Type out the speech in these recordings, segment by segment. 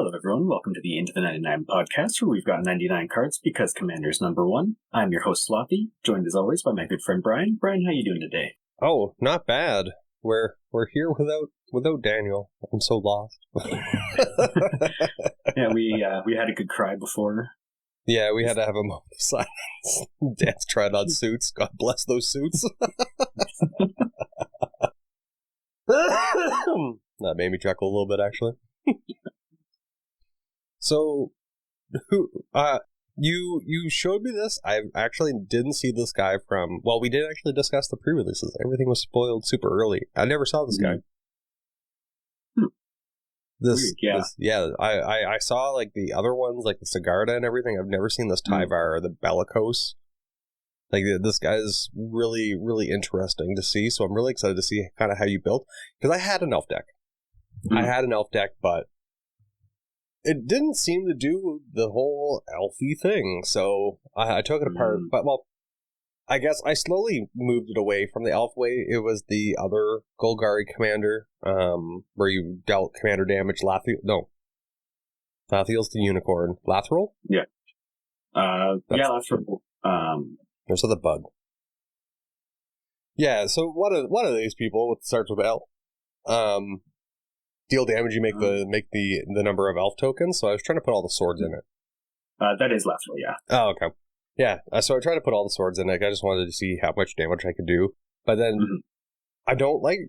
Hello, everyone. Welcome to the Into the 99 podcast, where we've got 99 cards because Commander's number one. I'm your host, Slothy, joined as always by my good friend Brian. Brian, how you doing today? Oh, not bad. We're here without Daniel. I'm so lost. Yeah, we had a good cry before. Yeah, we had to have a moment of silence. Dad's tried on suits. God bless those suits. That made me chuckle a little bit, actually. So, you showed me this. I actually didn't see this guy from... Well, we did actually discuss the pre-releases. Everything was spoiled super early. I never saw this guy. Weird, yeah. I saw like the other ones, like the Sigarda and everything. I've never seen this Tyvar or the Bellicose. Like, this guy is really, really interesting to see. So I'm really excited to see kind of how you built. Because I had an elf deck. I had an elf deck, but it didn't seem to do the whole elfy thing. So I took it apart. But, well, I guess I slowly moved it away from the elf way. It was the other Golgari commander, where you dealt commander damage. Lathiel's the unicorn. Lathril? Yeah. Lathril. There's the bug. Yeah, so one of these people starts with L. Deal damage, you make the number of elf tokens. So I was trying to put all the swords in it. That is Lathril, yeah. Oh, okay. Yeah, so I tried to put all the swords in it. I just wanted to see how much damage I could do. But then I don't like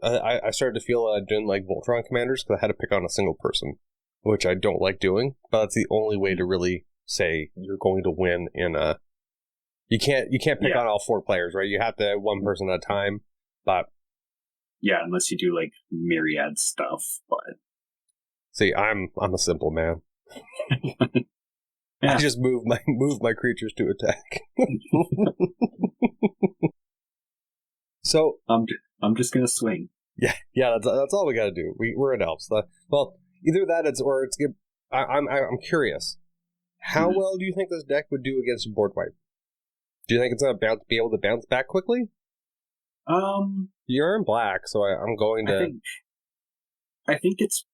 I started to feel I didn't like Voltron commanders because I had to pick on a single person, which I don't like doing. But that's the only way to really say you're going to win in a... You can't pick on all four players, right? You have to one person at a time. But yeah, unless you do like myriad stuff. But see, I'm a simple man. Yeah. I just move my creatures to attack. So I'm just gonna swing. Yeah. That's all we got to do. We're in Elves. Well, either that or it's good. I'm curious. How well do you think this deck would do against a board wipe? Do you think it's gonna be able to bounce back quickly? You're in black, so I'm going to. I think it's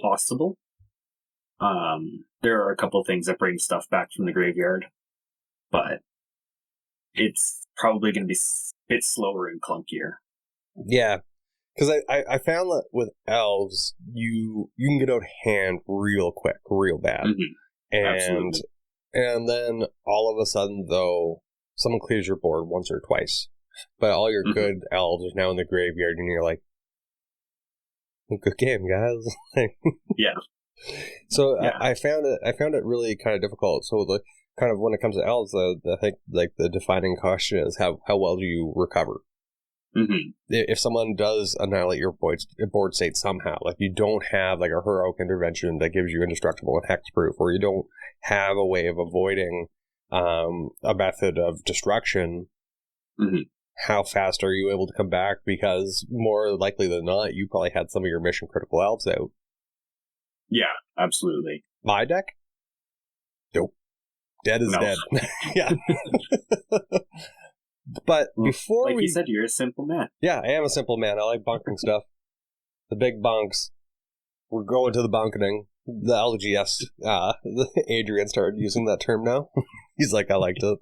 possible. There are a couple things that bring stuff back from the graveyard, but it's probably going to be a bit slower and clunkier. Yeah, because I found that with Elves, you can get out of hand real quick, real bad. Absolutely. And then all of a sudden, though, someone clears your board once or twice, but all your good Elves are now in the graveyard, and you're like, good game, guys. Yeah. So yeah. I found it really kind of difficult. So the kind of when it comes to Elves, I think like the defining question is how well do you recover? If someone does annihilate your board state somehow, like you don't have like a heroic intervention that gives you indestructible and hexproof, or you don't have a way of avoiding a method of destruction, how fast are you able to come back? Because more likely than not, you probably had some of your mission critical Elves out. Yeah, absolutely. My deck? Nope. Dead is dead. Yeah. But before you said, you're a simple man. Yeah, I am a simple man. I like bunking stuff. The big bunks. We're going to the bunketing. The LGS, Adrian started using that term now. He's like, I liked it.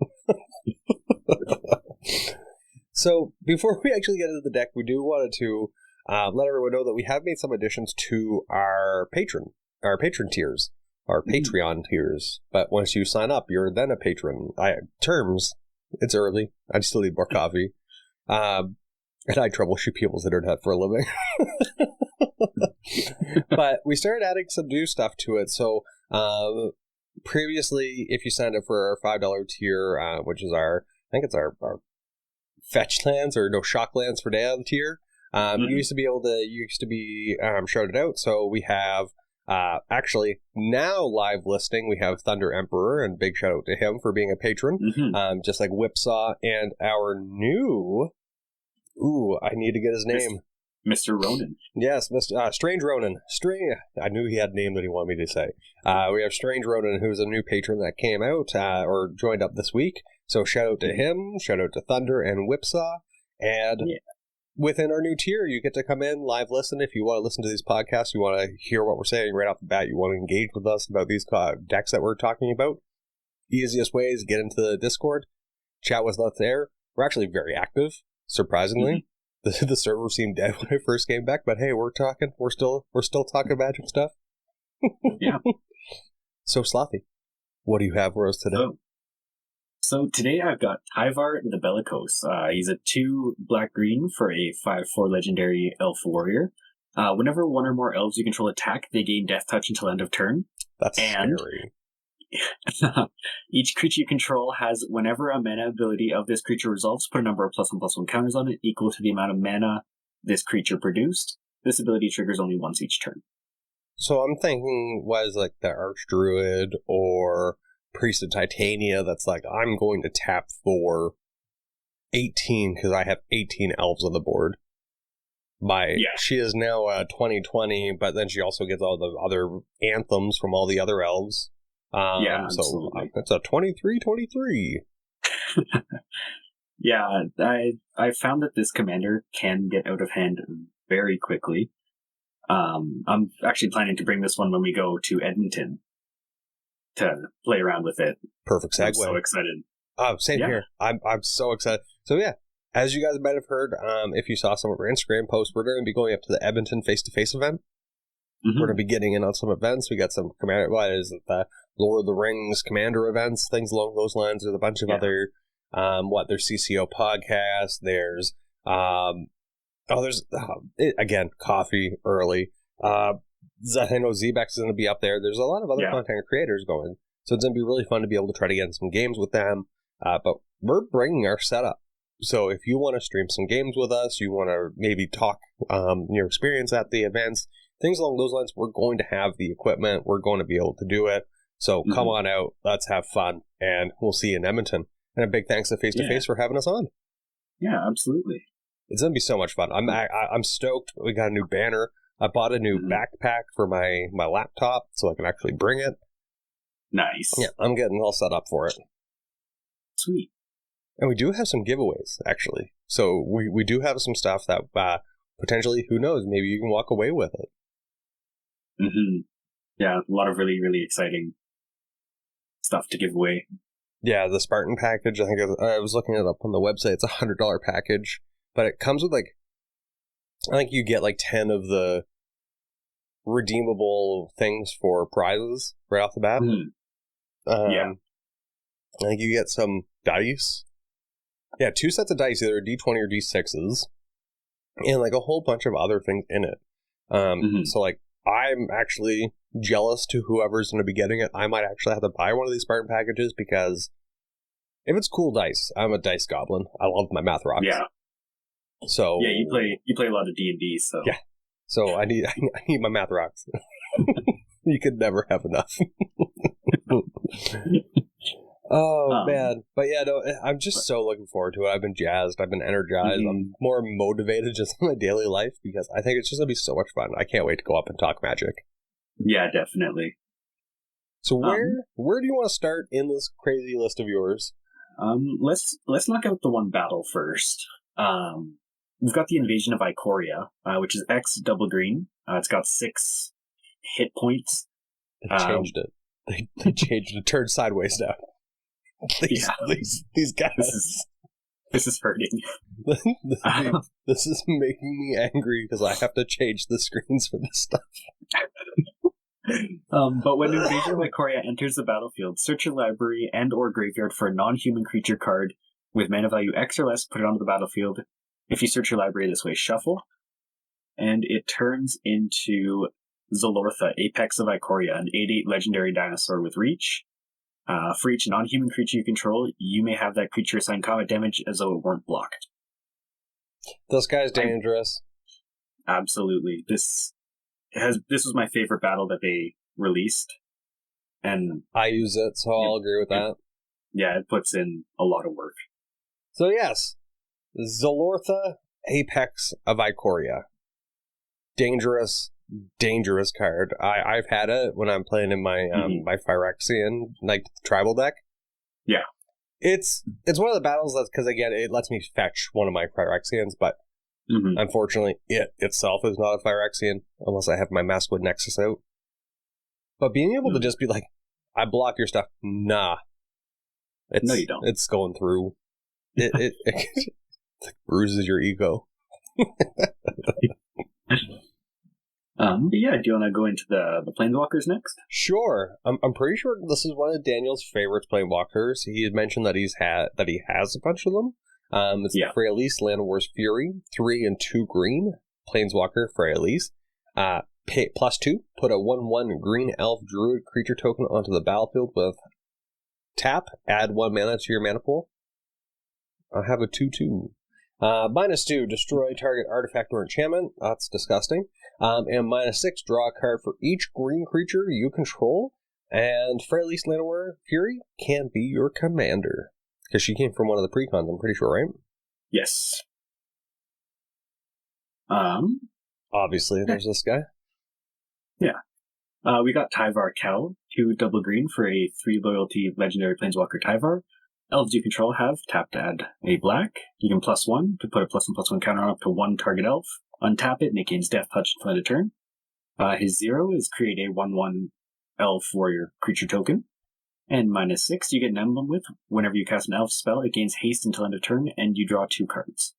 So, before we actually get into the deck, we do wanted to let everyone know that we have made some additions to our patron tiers, our Patreon tiers. But once you sign up, you're then a patron. Terms, it's early. I still need more coffee. And I troubleshoot people's internet for a living. But we started adding some new stuff to it. So previously, if you signed up for our $5 tier, which is I think it's our fetch lands or no shock lands for Dan tier, you used to be shouted out. So we have actually now live listing. We have Thunder Emperor, and big shout out to him for being a patron. Just like Whipsaw and our new. Ooh, I need to get his name. Mr. Ronan. Yes, Mr. Strange Ronan. I knew he had a name that he wanted me to say. We have Strange Ronan, who's a new patron that came out or joined up this week. So shout out to him. Shout out to Thunder and Whipsaw. And within our new tier, you get to come in, live listen. If you want to listen to these podcasts, you want to hear what we're saying right off the bat, you want to engage with us about these decks that we're talking about, easiest way is get into the Discord, chat with us there. We're actually very active, surprisingly. The server seemed dead when I first came back, but hey, we're talking. We're still talking Magic stuff. Yeah. So, Slothy, what do you have for us today? So today I've got Tyvar the Bellicose. He's a 2 black-green for a 5/4 legendary elf warrior. Whenever one or more elves you control attack, they gain Death Touch until end of turn. That's scary. Each creature you control has, whenever a mana ability of this creature resolves, put a number of +1/+1 counters on it equal to the amount of mana this creature produced. This ability triggers only once each turn. So I'm thinking, was like the Archdruid or Priest of Titania that's like, I'm going to tap for 18 because I have 18 elves on the board. She is now 2020, but then she also gets all the other anthems from all the other elves. So it's a 23-23. Yeah, I found that this commander can get out of hand very quickly. I'm actually planning to bring this one when we go to Edmonton to play around with it. Perfect segue. I'm so excited. Same here. I'm so excited. So yeah, as you guys might have heard, if you saw some of our Instagram posts, we're going to be going up to the Edmonton face-to-face event. We're going to be getting in on some events. We got some commander, the Lord of the Rings commander events, things along those lines. There's a bunch of other, there's CCO podcasts. There's, again, coffee early. I know Zbex is going to be up there. There's a lot of other content creators going. So it's going to be really fun to be able to try to get in some games with them. But we're bringing our setup. So if you want to stream some games with us, you want to maybe talk your experience at the events, things along those lines, we're going to have the equipment. We're going to be able to do it. So come on out. Let's have fun. And we'll see you in Edmonton. And a big thanks to Face-to-Face for having us on. Yeah, absolutely. It's going to be so much fun. I'm stoked. We got a new banner. I bought a new backpack for my laptop so I can actually bring it. Nice. Yeah, I'm getting all set up for it. Sweet. And we do have some giveaways, actually. So we do have some stuff that potentially, who knows, maybe you can walk away with it. Yeah, a lot of really, really exciting stuff to give away. Yeah, the Spartan package, I think I was looking it up on the website. It's a $100 package, but it comes with I think you get 10 of the redeemable things for prizes right off the bat. I think you get some dice. Yeah, 2 sets of dice, either D20 or D6s, and a whole bunch of other things in it. So I'm actually jealous to whoever's going to be getting it. I might actually have to buy one of these Spartan packages because if it's cool dice, I'm a dice goblin. I love my math rocks. Yeah. So yeah, you play a lot of D&D, so yeah. So I need my math rocks. You could never have enough. Man. But yeah, no, I'm just so looking forward to it. I've been jazzed. I've been energized. I'm more motivated just in my daily life because I think it's just going to be so much fun. I can't wait to go up and talk Magic. Yeah, definitely. So where do you want to start in this crazy list of yours? Let's knock out the one battle first. We've got the Invasion of Ikoria, which is X double green. It's got 6 hit points. They changed it. They changed it. Turned sideways now. These guys. This is hurting. This is making me angry because I have to change the screens for this stuff. But when Invasion of Ikoria enters the battlefield, search your library and or graveyard for a non-human creature card with mana value X or less, put it onto the battlefield. If you search your library this way, shuffle. And it turns into Zolortha, Apex of Ikoria, an 8/8 legendary dinosaur with reach. For each non-human creature you control, you may have that creature assign combat damage as though it weren't blocked. This guy's dangerous. Absolutely. This was my favorite battle that they released. And I use it, so I'll agree with that. Yeah, it puts in a lot of work. So yes, Zolortha, Apex of Ikoria. Dangerous card. I've had it when I'm playing in my my Phyrexian tribal deck. Yeah, it's one of the battles that's because again it lets me fetch one of my Phyrexians, but Mm-hmm. Unfortunately, it itself is not a Phyrexian, unless I have my Maskwood Nexus out. But being able to just be like, I block your stuff, nah. No, you don't. It's going through. It bruises your ego. But yeah, do you want to go into the Planeswalkers next? Sure. I'm pretty sure this is one of Daniel's favorite Planeswalkers. He had mentioned that he has a bunch of them. It's the Freyalise Llanowar's Fury, 3 and 2 green, Planeswalker Freyalise. Pay +2, put a 1/1 green elf druid creature token onto the battlefield with tap, add 1 mana to your mana pool. I have a 2/2. -2, destroy target artifact or enchantment. That's disgusting. And -6, draw a card for each green creature you control. And Freyalise Llanowar Fury can be your commander. Because she came from one of the precons, I'm pretty sure, right? Yes. Obviously, there's this guy. Yeah. We got Tyvar Kel, 2 double green for a 3 loyalty legendary Planeswalker Tyvar. Elves you control have tap to add a black. You can +1 to put a +1/+1 counter on up to 1 target elf. Untap it and it gains Death Touch until end of turn. His 0 is create a 1/1 elf warrior creature token. And -6, you get an emblem with. Whenever you cast an elf spell, it gains haste until end of turn, and you draw 2 cards.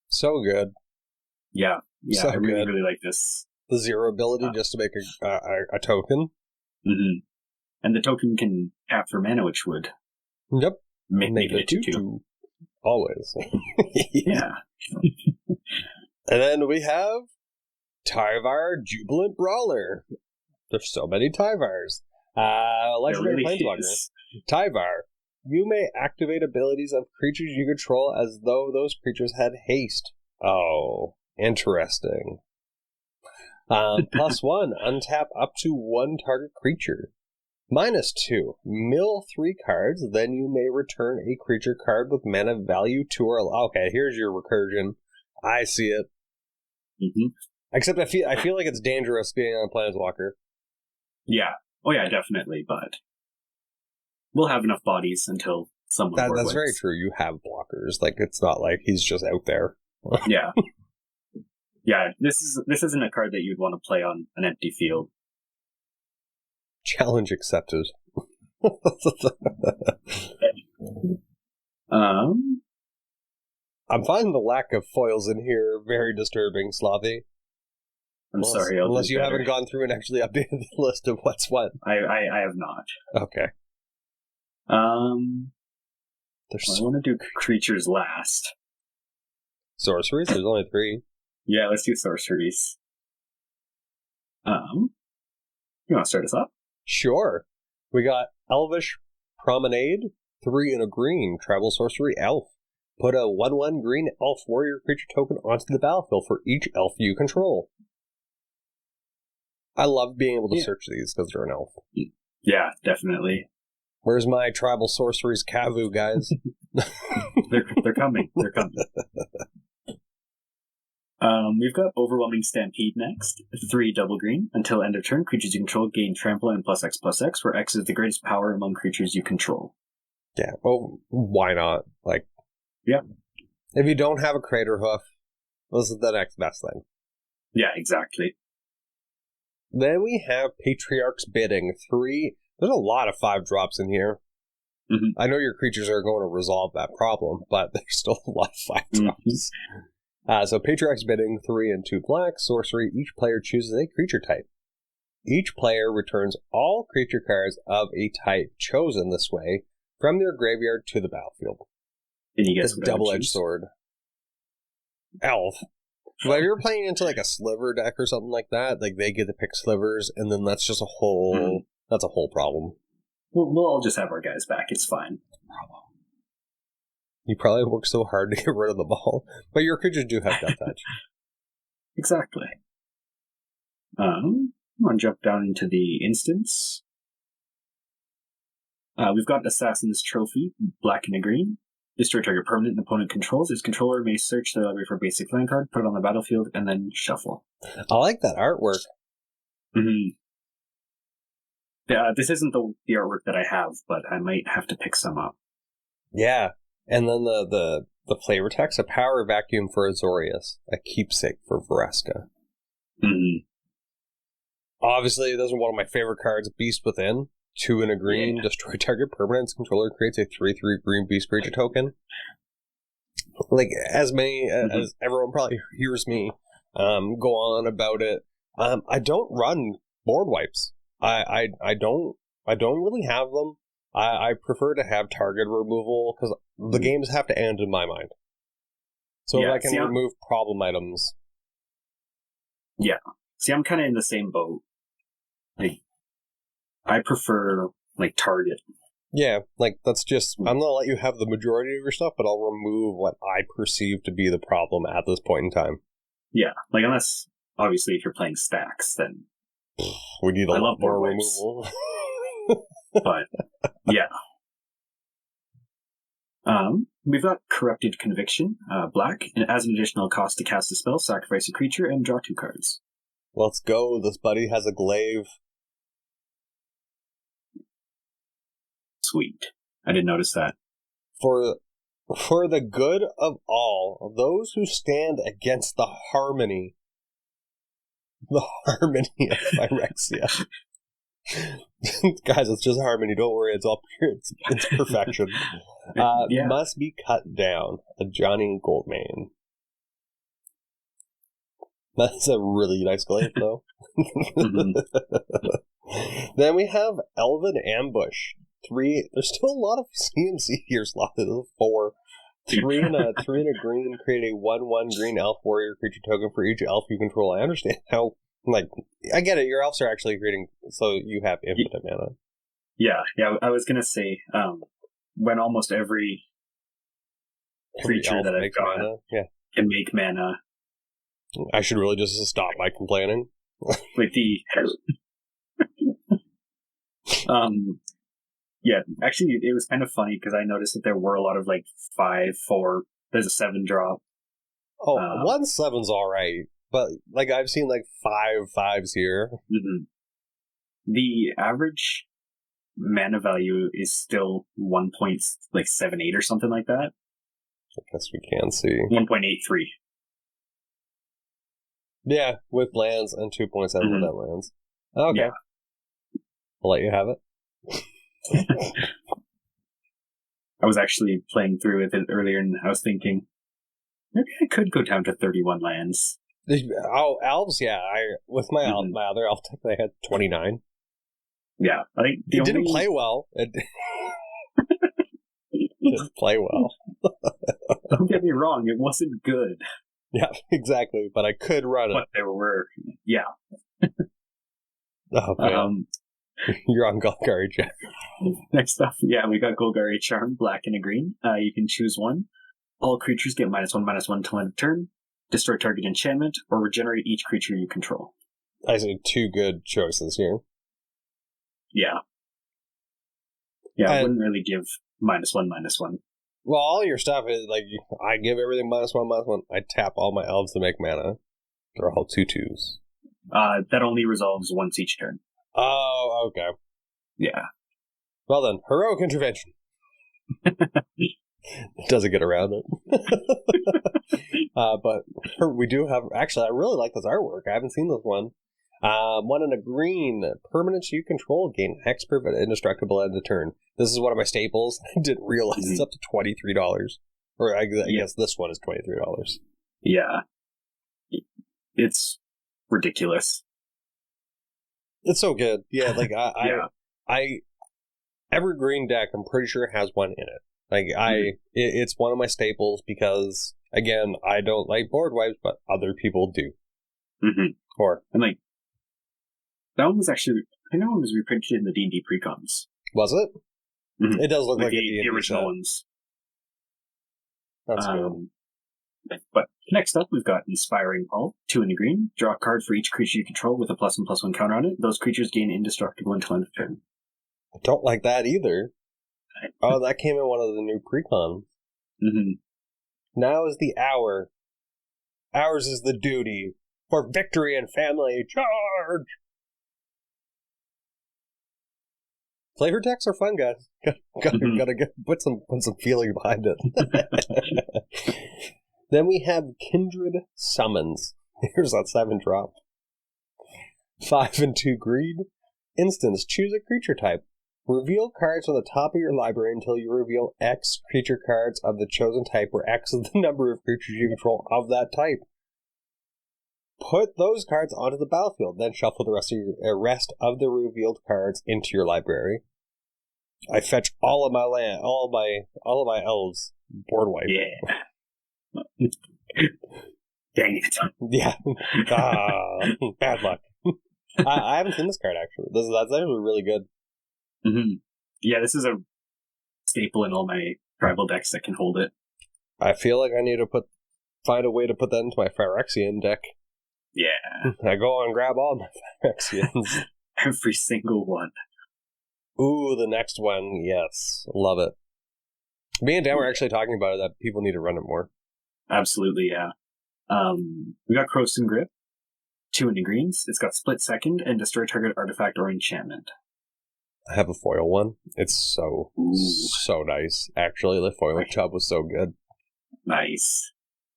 So good. Yeah, so I really like this. The 0 ability just to make a token. Mm-hmm. And the token can tap for mana, which would make it a 2/2. Always. Yeah. And then we have Tyvar Jubilant Brawler. There's so many Tyvars. Legendary Planeswalker. Tyvar. You may activate abilities of creatures you control as though those creatures had haste. Oh, interesting. +1, untap up to 1 target creature. -2, mill 3 cards, then you may return a creature card with mana value 2 or... Okay, here's your recursion. I see it. Mm-hmm. Except I feel like it's dangerous being on Planeswalker. Yeah. Oh yeah, definitely, but we'll have enough bodies until someone That's very true. You have blockers. Like, it's not like he's just out there. Yeah. Yeah, this isn't a card that you'd want to play on an empty field. Challenge accepted. I'm finding the lack of foils in here very disturbing, Slothy. I'm sorry. Unless you haven't gone through and actually updated the list of what's what. I have not. Okay. I want to do creatures last. Sorceries? There's only 3. Yeah, let's do sorceries. You want to start us off? Sure. We got Elvish Promenade, 3 and a green, Tribal Sorcery Elf. Put a 1/1 green elf warrior creature token onto the battlefield for each elf you control. I love being able to search these because they're an elf. Yeah, definitely. Where's my Tribal Sorceries Kavu, guys? They're coming. They're coming. We've got Overwhelming Stampede next. 3 double green. Until end of turn, creatures you control gain trample and +X/+X, where X is the greatest power among creatures you control. Yeah, well, why not? Like, yeah. If you don't have a Crater Hoof, this is the next best thing. Yeah, exactly. Then we have Patriarch's Bidding. 3. There's a lot of 5 drops in here. Mm-hmm. I know your creatures are going to resolve that problem, but there's still a lot of 5 drops. So Patriarch's Bidding, 3 and 2 black, sorcery, each player chooses a creature type. Each player returns all creature cards of a type chosen this way from their graveyard to the battlefield. And you get this double-edged sword. Elf. Well, if you're playing into like a sliver deck or something like that, like they get to pick slivers, and then that's just a whole that's a whole problem. We'll all just have our guys back. It's fine. You probably work so hard to get rid of the ball, but your creatures do have Death Touch. Exactly. I'm going to jump down into the instance. We've got Assassin's Trophy, black and a green. Destroy target permanent an opponent controls. Its controller may search their library for a basic land card, put it on the battlefield, and then shuffle. I like that artwork. Mm-hmm. This isn't the artwork that I have, but I might have to pick some up. Yeah, and then the the flavor text, a power vacuum for Azorius, a keepsake for Vraska. Mm-hmm. Obviously, this is one of my favorite cards, Beast Within. 2 and a green, destroy target permanent. Controller creates a 3/3 green beast creature token. Like, as everyone probably hears me go on about it, I don't run board wipes. I don't really have them. I prefer to have target removal because the games have to end in my mind. So if I can remove problem items. Yeah. See, I'm kind of in the same boat. Like, I prefer, like, target. Yeah, like, that's just, I'm going to let you have the majority of your stuff, but I'll remove what I perceive to be the problem at this point in time. Yeah, like, unless, obviously, if you're playing stacks, then... We need a lot more removal. But, yeah. We've got Corrupted Conviction, black, and as an additional cost to cast a spell, sacrifice a creature and draw 2 cards. Let's go, this buddy has a glaive. Sweet. I didn't notice that. For the good of all, those who stand against the harmony of Phyrexia. Guys, it's just harmony, don't worry, it's all pure, it's perfection. Must be cut down. A Johnny Goldmane. That's a really nice glaive, though. Then we have Elven Ambush. 3. There's still a lot of CMC here, Slothy. There's 4. 3 and a green. Create a 1/1 green elf warrior creature token for each elf you control. I understand how, like, I get it. Your elves are actually creating, so you have infinite mana. Yeah. I was gonna say, when almost every creature that I've got can make mana. I should really just stop my complaining. Like yeah, actually, it was kind of funny because I noticed that there were a lot of, like, 5/4. There's a 7 drop. Oh, 1/7's alright, but, like, I've seen, like, 5/5s here. Mm-hmm. The average mana value is still 1.78 or something like that. I guess we can see 1.83. Yeah, with lands and 2.7 without lands. Okay, yeah. I'll let you have it. I was actually playing through with it earlier, and I was thinking, maybe I could go down to 31 lands. Oh, Elves, yeah. With my other elf deck, I had 29. Yeah, I think it didn't play well. It didn't play well. Don't get me wrong, it wasn't good. Yeah, exactly. But I could run it. But there were, yeah. Oh man. You're on Golgari, Jack. Next up, we got Golgari Charm, black and a green. You can choose one. All creatures get -1/-1 till end of turn. Destroy target enchantment, or regenerate each creature you control. I see 2 good choices here. Yeah. Yeah, I wouldn't really give -1/-1. Well, all your stuff is, like, I give everything -1/-1. I tap all my elves to make mana. They're all 2/2s. That only resolves once each turn. Oh, okay. Yeah. Well then, heroic intervention. Doesn't get around it. But we do have, actually, I really like this artwork. I haven't seen this one. 1 and a green. Permanents you control gain hexproof and indestructible end of turn. This is one of my staples. I didn't realize it's up to $23. Or I guess this one is $23. Yeah. It's ridiculous. It's so good. Yeah, like, every green deck, I'm pretty sure has one in it. Like, it's one of my staples because, again, I don't like board wipes, but other people do. Mm-hmm. And, like, that one was actually, I know it was reprinted in the D&D precons. Was it? Mm-hmm. It does look like the original ones. That's good. But next up, we've got Inspiring Pulp, 2 and a green. Draw a card for each creature you control with a +1/+1 counter on it. Those creatures gain indestructible until end of turn. I don't like that either. Oh, that came in one of the new precons. Mm-hmm. Now is the hour. Ours is the duty. For victory and family, charge! Flavor decks are fun, guys. Gotta put some feeling behind it. Then we have Kindred Summons. Here's that 7-drop. 5 and 2 green. Instance, choose a creature type. Reveal cards from the top of your library until you reveal X creature cards of the chosen type, where X is the number of creatures you control of that type. Put those cards onto the battlefield, then shuffle the rest of the revealed cards into your library. I fetch all of my elves board wipe. Yeah. Dang it. Yeah. Bad luck. I haven't seen this card, actually. That's actually really good. Mm-hmm. Yeah, this is a staple in all my tribal decks that can hold it. I feel like I need to find a way to put that into my Phyrexian deck. Yeah. I go and grab all my Phyrexians. Every single one. Ooh, the next one. Yes. Love it. Me and Dan were actually talking about it, that people need to run it more. Absolutely, yeah. We got Croson Grip. 2 in the greens. It's got split second and destroy target artifact or enchantment. I have a foil one. It's so nice. Actually, the foiling job was so good. Nice.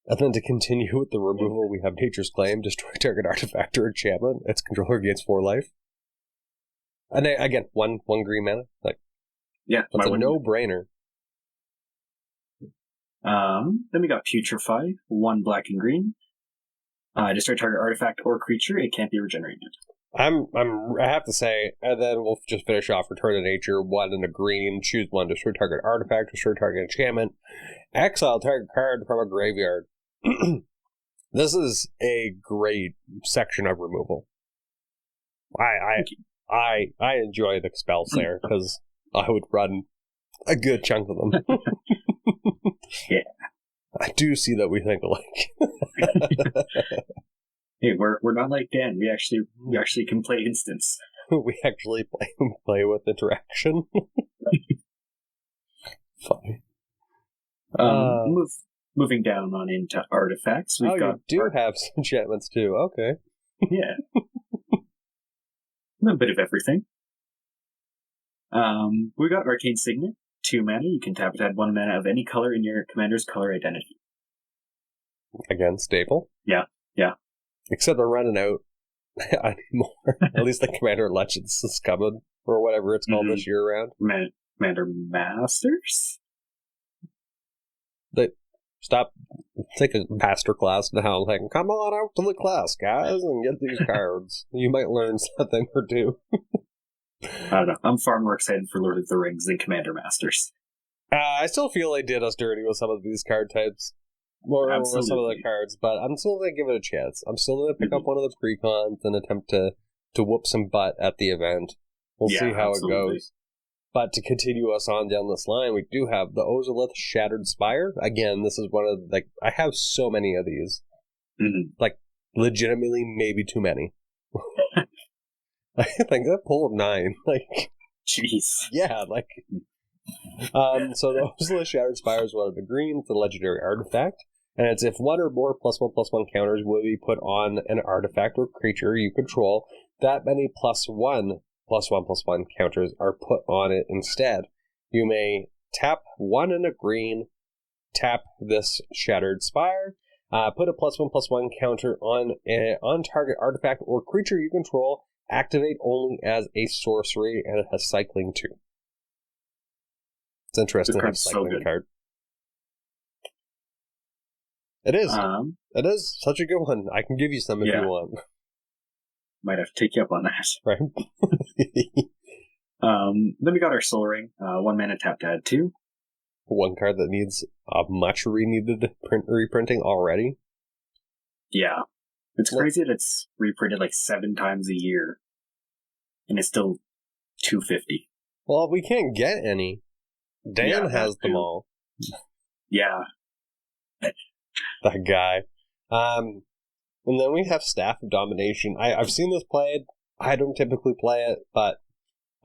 And then to continue with the removal, we have Nature's Claim, destroy target artifact or enchantment. Its controller gains 4 life. And again, one green mana. Yeah, that's a no-brainer. Then we got Putrefy, 1 black and green. Destroy target artifact or creature. It can't be regenerated. I have to say, and then we'll just finish off Return to Nature, 1 in a green, choose 1, destroy target artifact, destroy target enchantment, exile target card from a graveyard. This is a great section of removal. I enjoy the Spell Slayer because I would run a good chunk of them. Yeah. I do see that we think alike. Hey, we're not like Dan. We actually can play instance. We actually play with interaction. Funny. Moving down on into artifacts, we've got. You do have some enchantments too. Okay. Yeah. A bit of everything. We got Arcane Signet, 2 mana. You can tap it, add 1 mana of any color in your commander's color identity. Again, staple. Yeah. Except they're running out. I need more. At least the Commander Legends is coming, or whatever it's called this year round. Commander Masters? Stop. Take a master class now. Come on out to the class, guys, and get these cards. You might learn something or two. I don't know. I'm far more excited for Lord of the Rings than Commander Masters. I still feel they did us dirty with some of these card types. More with some of the cards, but I'm still going to give it a chance. I'm still going to pick up one of the precons and attempt to whoop some butt at the event. We'll see how it goes. But to continue us on down this line, we do have the Ozolith Shattered Spire. Again, this is one of I have so many of these. Mm-hmm. Legitimately, maybe too many. I think I pull of 9. Jeez. Yeah, so the Ozolith Shattered Spire is one of the green. It's a legendary artifact. And it's if 1 or more +1/+1 counters will be put on an artifact or creature you control, that many +1/+1/+1 counters are put on it instead. You may tap 1 in a green, tap this Shattered Spire, put a +1/+1 counter on target artifact or creature you control, activate only as a sorcery, and it has cycling 2. It's interesting to have a cycling card. It is. It is such a good one. I can give you some if you want. Might have to take you up on that. Right. Then we got our Soul Ring. 1 mana tap to add 2. One card that needs much re-needed reprinting already. Yeah. It's crazy that it's reprinted 7 times a year. And it's still $250. Well, we can't get any. Dan has them all. Yeah. That guy. And then we have Staff of Domination. I've seen this played. I don't typically play it, but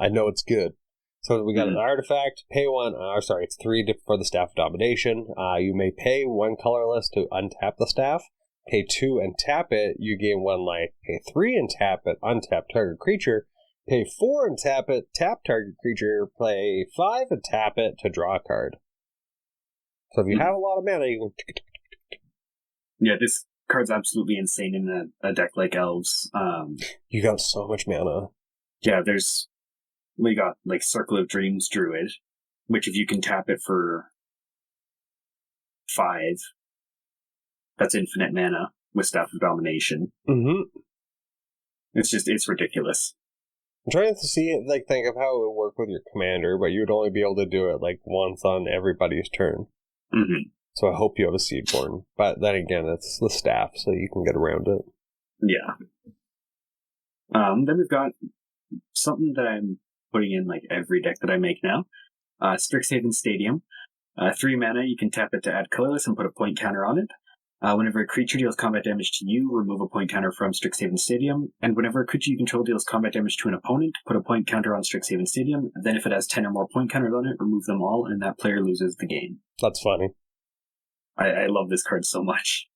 I know it's good. So we got an artifact, pay 1, it's 3 for the Staff of Domination. You may pay 1 colorless to untap the staff, pay 2 and tap it, you gain 1 life, pay 3 and tap it, untap target creature. Pay 4 and tap it. Tap target creature. Play 5 and tap it to draw a card. So if you have a lot of mana, you can... Yeah, this card's absolutely insane in a deck like Elves. You got so much mana. Yeah, we got like Circle of Dreams Druid, which if you can tap it for 5, that's infinite mana with Staff of Domination. Mm-hmm. It's ridiculous. I'm trying to think of how it would work with your commander, but you would only be able to do it like once on everybody's turn. Mm-hmm. So I hope you have a Seedborn. But then again, it's the staff, so you can get around it. Yeah. Then we've got something that I'm putting in like every deck that I make now. Strixhaven Stadium. 3 mana, you can tap it to add colorless and put a point counter on it. Whenever a creature deals combat damage to you, remove a point counter from Strixhaven Stadium. And whenever a creature you control deals combat damage to an opponent, put a point counter on Strixhaven Stadium. Then if it has 10 or more point counters on it, remove them all, and that player loses the game. That's funny. I love this card so much.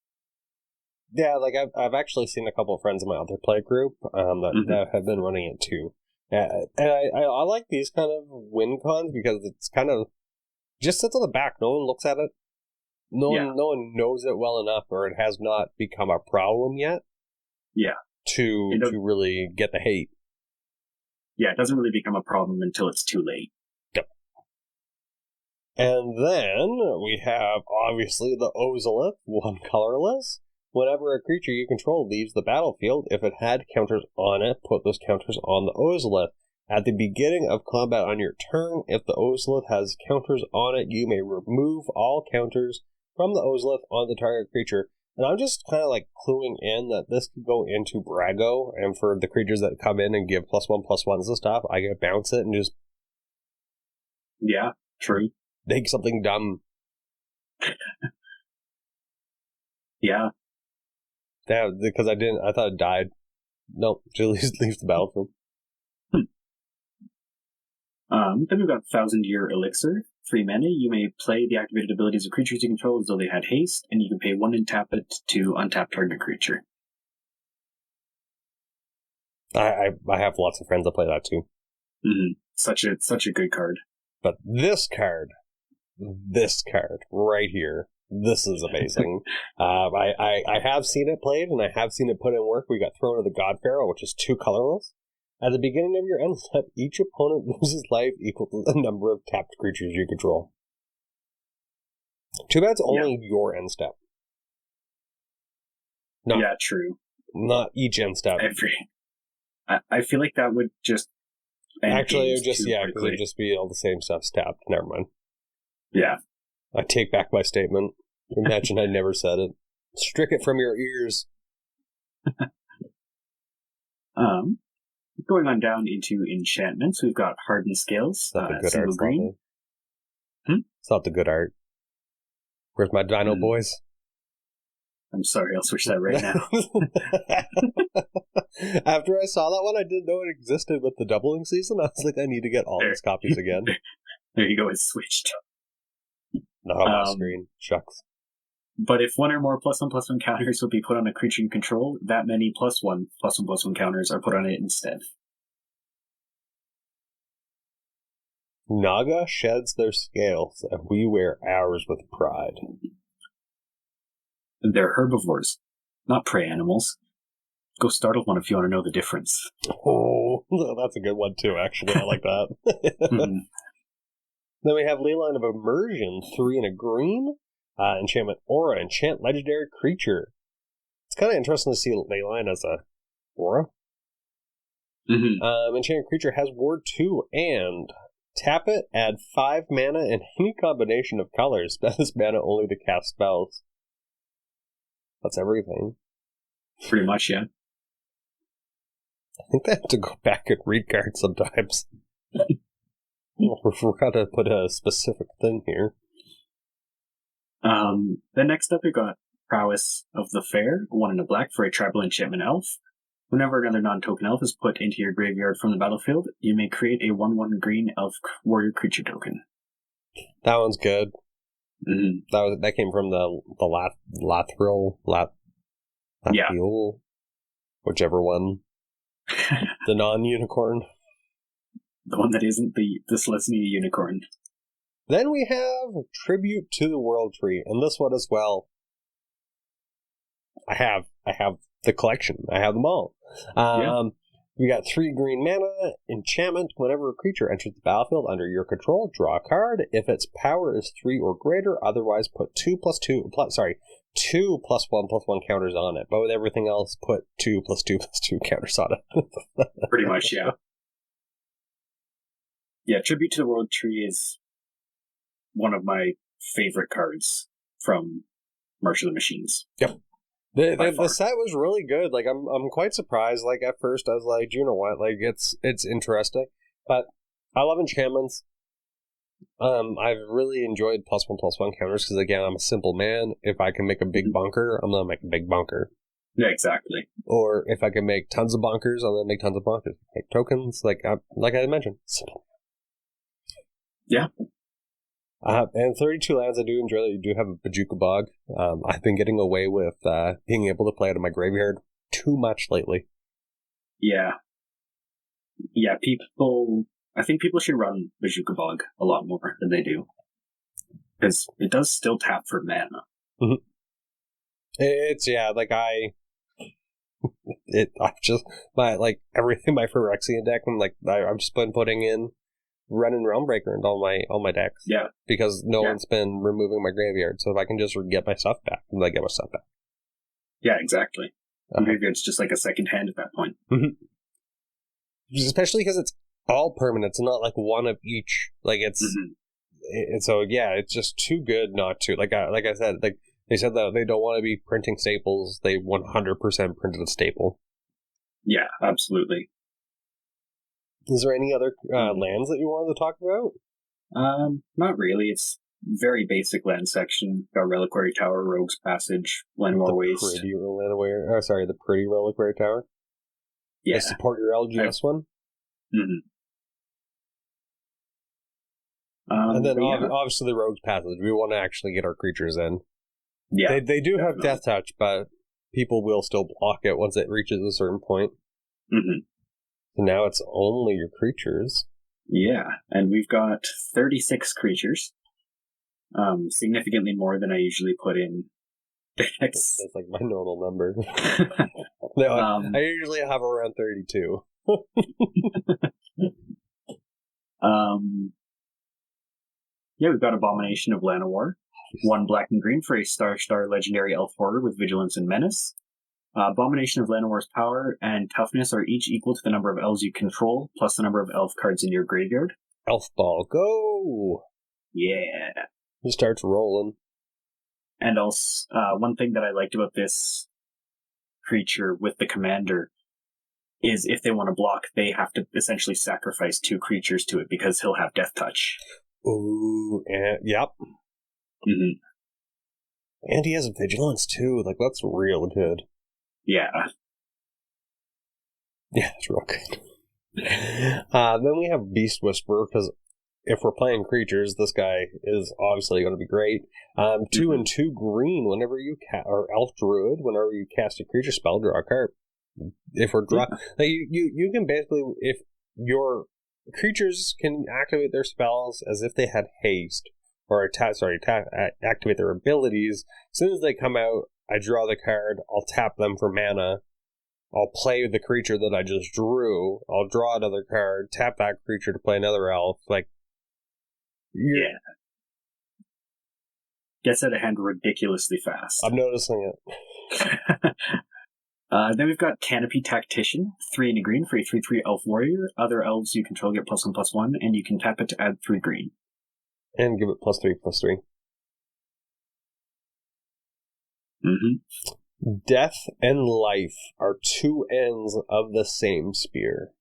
Yeah, like I've actually seen a couple of friends in my other play group that have been running it too. And I like these kind of win cons because it's kind of just sits on the back. No one looks at it. No one knows it well enough, or it has not become a problem yet. Yeah. To really get the hate. Yeah, it doesn't really become a problem until it's too late. Yep. And then we have, obviously, the Ozolith, 1 colorless. Whenever a creature you control leaves the battlefield, if it had counters on it, put those counters on the Ozolith. At the beginning of combat on your turn, if the Ozolith has counters on it, you may remove all counters from the Ozolith on the target creature. And I'm just kind of like cluing in that this could go into Brago, and for the creatures that come in and give +1/+1s and stuff, I can bounce it and just... Yeah, true. Make something dumb. Yeah. Yeah, because I thought it died. Nope, just leaves the battlefield. Then we've got 1,000-Year Elixir. 3 mana, you may play the activated abilities of creatures you control as though they had haste, and you can pay 1 and tap it to untap target creature. I have lots of friends that play that too. Mm-hmm. Such a good card. But this card right here, this is amazing. I have seen it played, and I have seen it put in work. We got Throne of the God Pharaoh, which is 2 colorless. At the beginning of your end step, each opponent loses life equal to the number of tapped creatures you control. Too bad it's only your end step. Yeah, true. Not each end step. I feel like that would just... Actually, it would just, because it would just be all the same stuff tapped. Never mind. Yeah. I take back my statement. Imagine I never said it. Strick it from your ears. Going on down into enchantments, we've got Hardened Scales. Not the good art, green. It's not the good art. Where's my dino boys? I'm sorry, I'll switch that right now. After I saw that one, I didn't know it existed with the doubling season. I was like, I need to get all these copies again. There you go, it's switched. Not on my screen. Shucks. But if 1 or more +1/+1 counters will be put on a creature you control, that many +1/+1 counters are put on it instead. Naga sheds their scales, and we wear ours with pride. They're herbivores, not prey animals. Go startle one if you want to know the difference. Oh, that's a good one too, actually. I like that. Mm-hmm. Then we have Leyline of Immersion, 3 and a green. Enchantment Aura, enchant legendary creature. It's kind of interesting to see Leyline as a aura. Mm-hmm. Enchanted creature has ward 2, and tap it, add 5 mana and any combination of colors. Spend this mana only to cast spells. That's everything. Pretty much, yeah. I think I have to go back and read cards sometimes. We forgot to put a specific thing here. Then next up we got Prowess of the Fair, 1 and a black for a tribal enchantment elf. Whenever another non-token elf is put into your graveyard from the battlefield, you may create a 1/1 green elf warrior creature token. That one's good. Mm-hmm. That came from the Lathril, whichever one. The non-unicorn. The one that isn't the Slothy unicorn. Then we have Tribute to the World Tree, and this one as well. I have the collection. I have them all. We got 3 green mana, enchantment. Whenever a creature enters the battlefield under your control, draw a card. If its power is 3 or greater, otherwise put 2 + 1/+1 counters on it. But with everything else, put 2 + 2 + 2 counters on it. Pretty much, yeah. Yeah, Tribute to the World Tree is one of my favorite cards from March of the Machines. Yep. The set was really good. Like I'm quite surprised. Like at first I was like, you know what? Like it's interesting, but I love enchantments. I've really enjoyed +1/+1 counters because again I'm a simple man. If I can make a big bunker, I'm gonna make a big bunker. Yeah, exactly. Or if I can make tons of bunkers, I'm gonna make tons of bunkers. Make tokens, like I mentioned, simple. Yeah. And 32 lands, I do enjoy that you do have a Bojuka Bog. I've been getting away with being able to play out of my graveyard too much lately. Yeah. Yeah, I think people should run Bojuka Bog a lot more than they do. Because it does still tap for mana. Mm-hmm. It's, I've just, everything my Phyrexian deck, I've just been putting in running Realmbreaker into all my decks. Yeah. Because no one's been removing my graveyard. So if I can just get my stuff back, then I get my stuff back. Yeah, exactly. Graveyard's just like a second hand at that point. Mm-hmm. Especially because it's all permanent. It's not like one of each. Like it's it's just too good not to. Like I said, like they said that they don't want to be printing staples. They 100% printed a staple. Yeah, absolutely. Is there any other lands that you wanted to talk about? Not really. It's very basic land section. Got Reliquary Tower, Rogue's Passage, Llanowar Waste. The pretty Reliquary Tower. Yeah. I support your LGS one. Mm-hmm. And then obviously the Rogue's Passage. We want to actually get our creatures in. Yeah. They do have Death Touch, but people will still block it once it reaches a certain point. Mm-hmm. So now it's only your creatures. Yeah, and we've got 36 creatures. Significantly more than I usually put in decks. That's like my normal number. No, I usually have around 32. Yeah, we've got Abomination of Llanowar. 1 black and green for a star legendary elf horror with vigilance and menace. Abomination of Llanowar's power and toughness are each equal to the number of elves you control, plus the number of elf cards in your graveyard. Elf ball, go! Yeah. It starts rolling. And also, one thing that I liked about this creature with the commander is if they want to block, they have to essentially sacrifice 2 creatures to it because he'll have Death Touch. Ooh, yep. Mm-hmm. And he has vigilance too. Like, that's real good. Yeah. Yeah, it's real good. Then we have Beast Whisperer, because if we're playing creatures, this guy is obviously going to be great. 2 and 2 green, whenever you or Elf Druid, whenever you cast a creature spell, draw a card. If we're you can basically, if your creatures can activate their spells as if they had haste, or activate their abilities. As soon as they come out, I draw the card, I'll tap them for mana, I'll play the creature that I just drew, I'll draw another card, tap that creature to play another elf. Like, yeah. Gets out of hand ridiculously fast. I'm noticing it. Then we've got Canopy Tactician, 3 and a green for a 3/3 elf warrior. Other elves you control get +1/+1, and you can tap it to add 3 green. And give it +3/+3. Mm-hmm. Death and life are 2 ends of the same spear.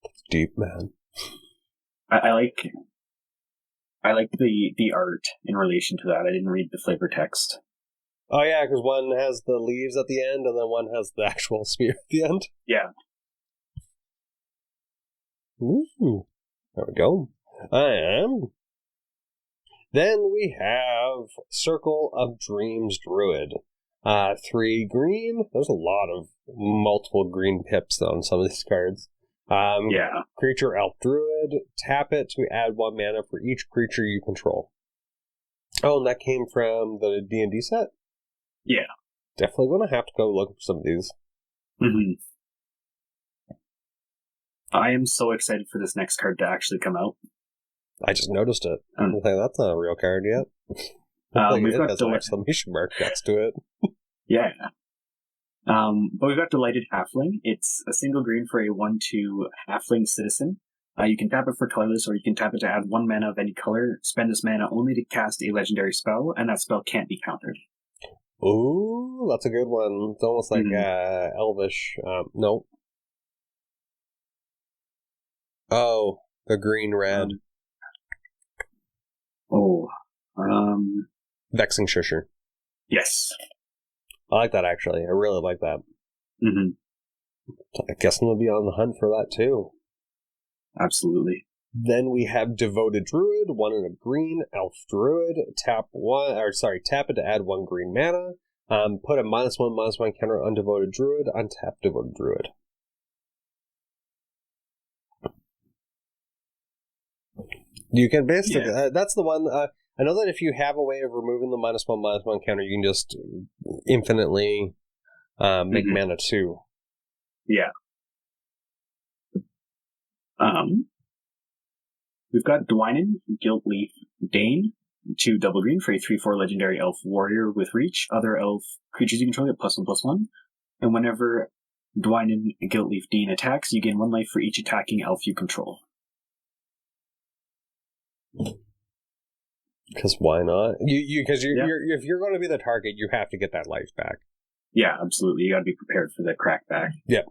That's deep, man. I like the art in relation to that. I didn't read the flavor text. Oh yeah, because one has the leaves at the end, and then one has the actual spear at the end. Yeah. Ooh. There we go. I am. Then we have Circle of Dreams Druid. 3 green. There's a lot of multiple green pips on some of these cards. Yeah. Creature Elf Druid, tap it to add 1 mana for each creature you control. Oh, and that came from the D&D set? Yeah. Definitely going to have to go look for some of these. Mm-hmm. I am so excited for this next card to actually come out. I just noticed it. I'm like, that's not a real card yet. We've got an exclamation mark next to it. Yeah. But we've got Delighted Halfling. It's a single green for a 1/2 Halfling Citizen. You can tap it for colorless, or you can tap it to add 1 mana of any color. Spend this mana only to cast a legendary spell, and that spell can't be countered. Ooh, that's a good one. It's almost like Elvish. No. Oh, the green-red. Vexing Shusher. Yes. I like that, actually. I really like that. Mm-hmm. I guess I'm going to be on the hunt for that, too. Absolutely. Then we have Devoted Druid, 1 and a green, Elf Druid, tap it to add 1 green mana. Put a -1/-1 counter on Devoted Druid, untap Devoted Druid. You can basically, that's the one, I know that if you have a way of removing the -1/-1 counter, you can just infinitely make mana 2. Yeah. We've got Dwynen, Guiltleaf, Dane, 2 double green for a 3/4 legendary elf warrior with reach. Other elf creatures you control get +1/+1. And whenever Dwynen, Guiltleaf, Dane attacks, you gain 1 life for each attacking elf you control. Because why not? Because if you're going to be the target, you have to get that life back. Yeah, absolutely. You got to be prepared for the crackback. Yeah.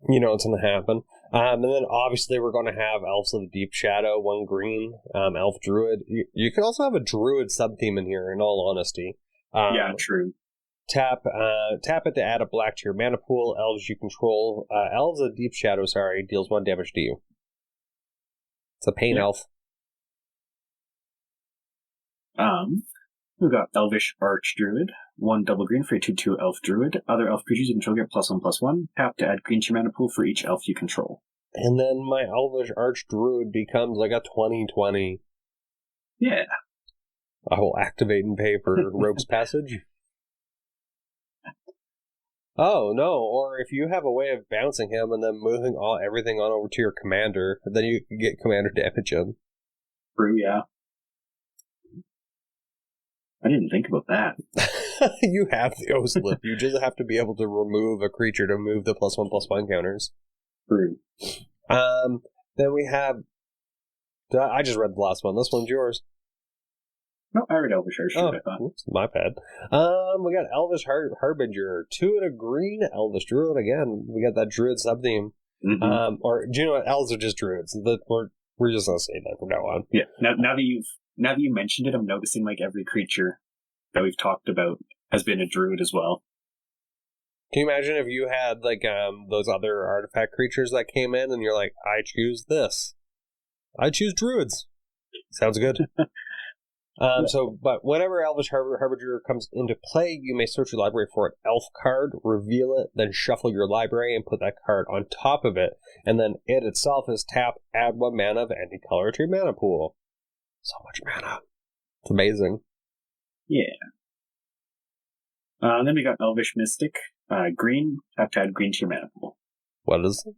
You know what's going to happen. And then obviously we're going to have Elves of the Deep Shadow, 1 green, Elf Druid. You can also have a Druid sub-theme in here, in all honesty. Yeah, true. Tap it to add a black to your mana pool. Elves you control. Elves of the Deep Shadow, deals 1 damage to you. It's a pain elf. We've got Elvish Archdruid, 1 double green for a 2/2 Elf Druid. Other elf creatures you control get +1/+1. Tap to add green to your mana pool for each elf you control. And then my Elvish Archdruid becomes like a 20/20. Yeah. I will activate and pay for Rogue's Passage. Oh, no, or if you have a way of bouncing him and then moving everything on over to your commander, then you can get commander damage in. Brew, yeah. I didn't think about that. You have the O-Slip. You just have to be able to remove a creature to move the +1/+1 counters. True. Then we have... I just read the last one. This one's yours. No, I read Elvish Archdruid, I thought. Oops, my bad. We got Elvish Harbinger. 2 and a green, Elvish Druid. Again, we got that Druid sub-theme. Mm-hmm. Or, do you know what? Elves are just Druids. We're just going to say that from now on. Yeah, now that you mentioned it, I'm noticing like every creature that we've talked about has been a druid as well. Can you imagine if you had like those other artifact creatures that came in and you're like, I choose this. I choose druids. Sounds good. But whenever Elvish Harbinger comes into play, you may search your library for an elf card, reveal it, then shuffle your library and put that card on top of it. And then it itself is tap, add 1 mana of any color to your mana pool. So much mana. It's amazing. Yeah. Then we got Elvish Mystic. Green, tap to add green to your mana pool. What is it?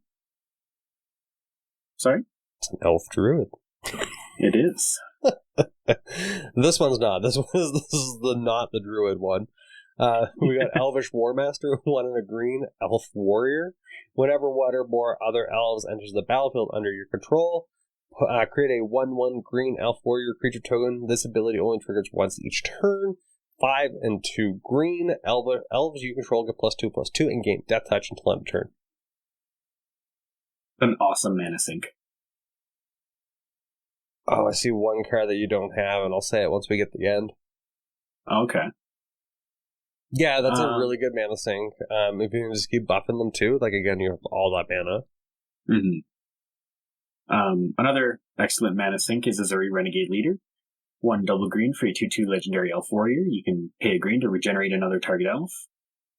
Sorry? It's an elf druid. It is. This one's not. This is not the druid one. We got Elvish Warmaster, 1 and a green, elf warrior. Whenever one or more other elves enters the battlefield under your control, create a 1/1 green elf warrior creature token. This ability only triggers once each turn. 5 and 2 green. Elves you control get +2/+2 and gain Death Touch until end of turn. An awesome mana sink. Oh, I see one card that you don't have, and I'll say it once we get to the end. Okay. Yeah, that's a really good mana sink. If you can just keep buffing them too, like again, you have all that mana. Mm-hmm. Another excellent mana sink is Azuri Renegade Leader. 1 double green for a 2/2 legendary elf warrior. You can pay a green to regenerate another target elf.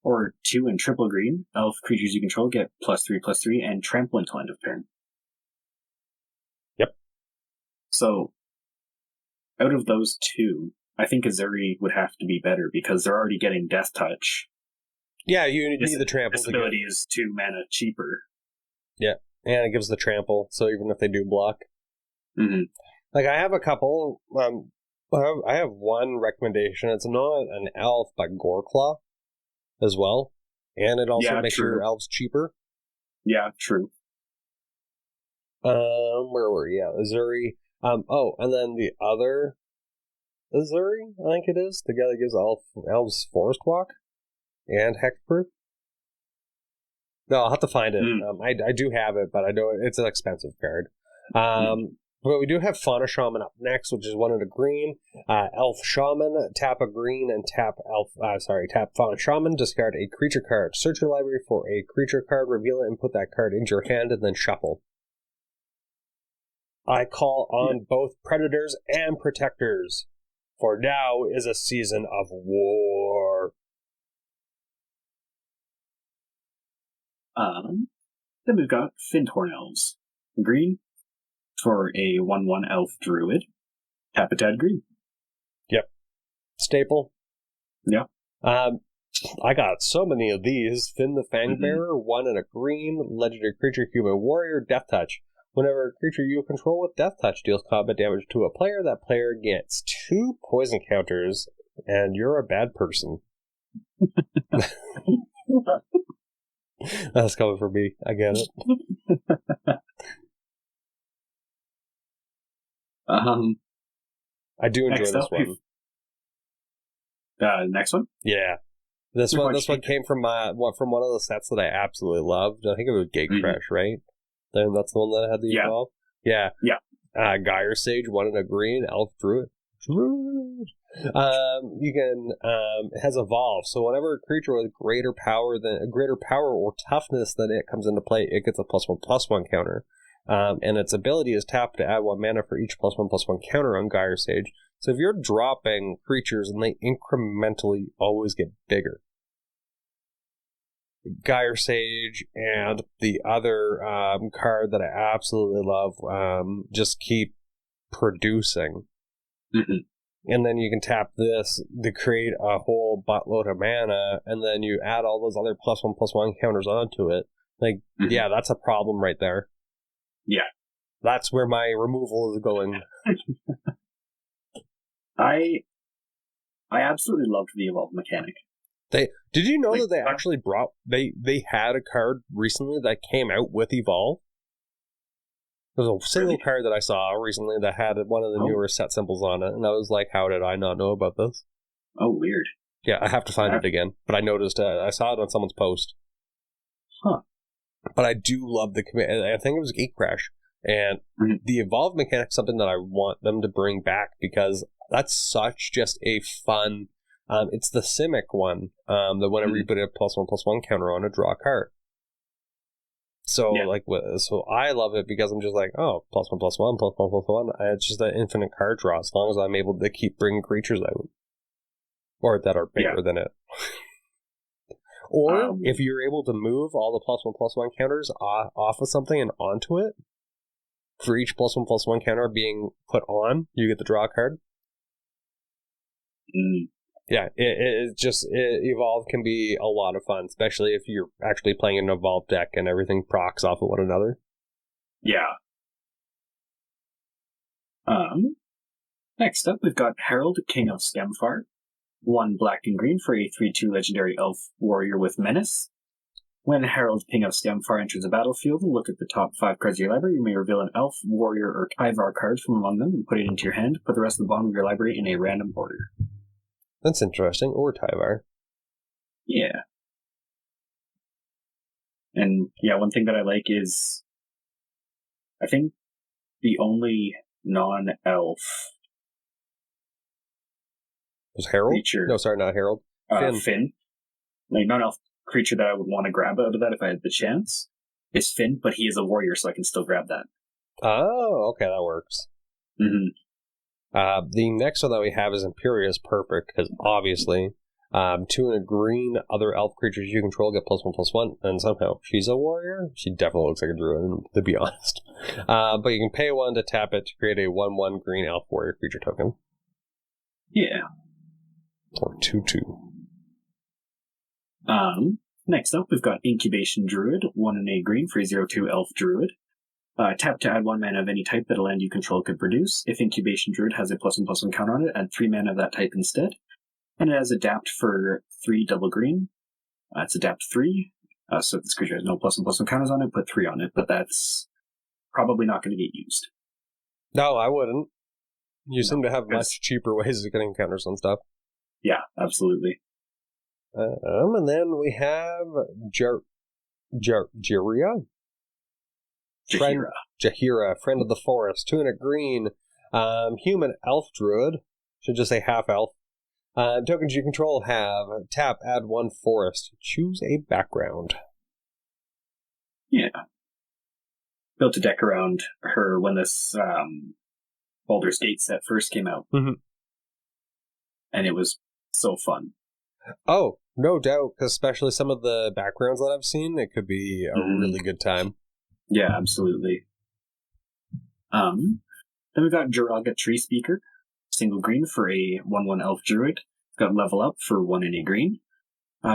Or 2 and triple green, elf creatures you control get +3/+3 and trample until end of turn. So, out of those two, I think Azuri would have to be better because they're already getting Death Touch. Yeah, you need the trample. This ability is 2 mana cheaper. Yeah, and it gives the trample, so even if they do block. Mm-hmm. Like, I have a couple. I have one recommendation. It's not an elf, but Goreclaw as well. And it also makes your elves cheaper. Yeah, true. Where were you? Yeah, Azuri. And then the other Azuri, I think it is. The guy that gives elves Forest Walk and Hexproof. No, I'll have to find it. I do have it, but I know it's an expensive card. But we do have Fauna Shaman up next, which is 1 and a green. Elf Shaman, tap a green and tap Fauna Shaman, discard a creature card. Search your library for a creature card, reveal it, and put that card into your hand, and then shuffle. I call on both Predators and Protectors, for now is a season of war. Then we've got Finthorn Elves. Green for a 1/1 elf druid. Tap a tad green. Yep. Staple. Yeah. I got so many of these. Finn the Fangbearer, 1 and a green, legendary creature, human warrior, Death Touch. Whenever a creature you control with Death Touch deals combat damage to a player, that player gets 2 poison counters, and you're a bad person. That's coming from me. I get it. I do enjoy this one. Next one? Yeah. This one came from one of the sets that I absolutely loved. I think it was Gatecrash, right? Then that's the one that had the evolve. Yeah. Gyre Sage, 1 and a green, elf druid. You can it has evolve. So whenever a creature with greater power or toughness than it comes into play, it gets a +1/+1 counter. And its ability is tap to add 1 mana for each +1/+1 counter on Gyre Sage. So if you're dropping creatures and they incrementally always get bigger, Gyre Sage and the other card that I absolutely love just keep producing. And then you can tap this to create a whole buttload of mana, and then you add all those other +1/+1 counters onto it. Like, yeah, that's a problem right there. Yeah. That's where my removal is going. I absolutely loved the evolve mechanic. Did you know that they actually they had a card recently that came out with evolve? There's a single card that I saw recently that had one of the newer set symbols on it, and I was like, how did I not know about this? Oh, weird. Yeah, I have to find it again, but I noticed I saw it on someone's post. Huh. But I do love I think it was Gatecrash, and the evolve mechanic is something that I want them to bring back because that's such just a fun. It's the Simic one that whenever you put a +1/+1 counter on it, draw a card. So so I love it because I'm just like, oh, +1/+1, +1/+1. It's just an infinite card draw as long as I'm able to keep bringing creatures out, or that are bigger than it. Or if you're able to move all the +1/+1 counters off of something and onto it, for each +1/+1 counter being put on, you get to draw a card. Yeah, evolve can be a lot of fun, especially if you're actually playing an evolve deck and everything procs off of one another. Yeah. Next up, we've got Herald, King of Stemfar. 1 black and green for a 3/2 legendary elf warrior with menace. When Herald, King of Stemfar enters the battlefield, look at the top 5 cards of your library. You may reveal an elf, warrior, or Tyvar card from among them and put it into your hand. Put the rest of the bottom of your library in a random order. That's interesting. Or Tyvar. Yeah. And yeah, one thing that I like is I think the only non-elf was Herald? Creature. No, sorry, not Herald. Finn. Like, non-elf creature that I would want to grab out of that if I had the chance is Finn, but he is a warrior, so I can still grab that. Oh, okay, that works. The next one that we have is Imperious Perfect, because obviously 2 and a green, other elf creatures you control get +1/+1, and somehow she's a warrior? She definitely looks like a druid, to be honest. But you can pay 1 to tap it to create a 1/1 green elf warrior creature token. Yeah. Or 2/2. Next up, we've got Incubation Druid, 1 and a green for a 0/2 elf druid. Tap to add 1 mana of any type that a land you control could produce. If Incubation Druid has a +1/+1 counter on it, add 3 mana of that type instead. And it has Adapt for 3 double green. It's Adapt 3. So if this creature has no +1/+1 counters on it, put 3 on it, but that's probably not going to get used. No, I wouldn't. You seem to have much cheaper ways of getting counters on stuff. Yeah, absolutely. And then we have Jaheera, friend of the forest, 2 and a green, human elf druid, should just say half elf. Tokens you control have tap, add 1 forest, choose a background. Yeah. Built a deck around her when this Baldur's Gate set first came out. Mm-hmm. And it was so fun. Oh, no doubt, because especially some of the backgrounds that I've seen, it could be a really good time. Yeah, absolutely. Then we've got Jiraga Tree Speaker, single green for a 1/1 elf druid. It's got level up for 1 and a green.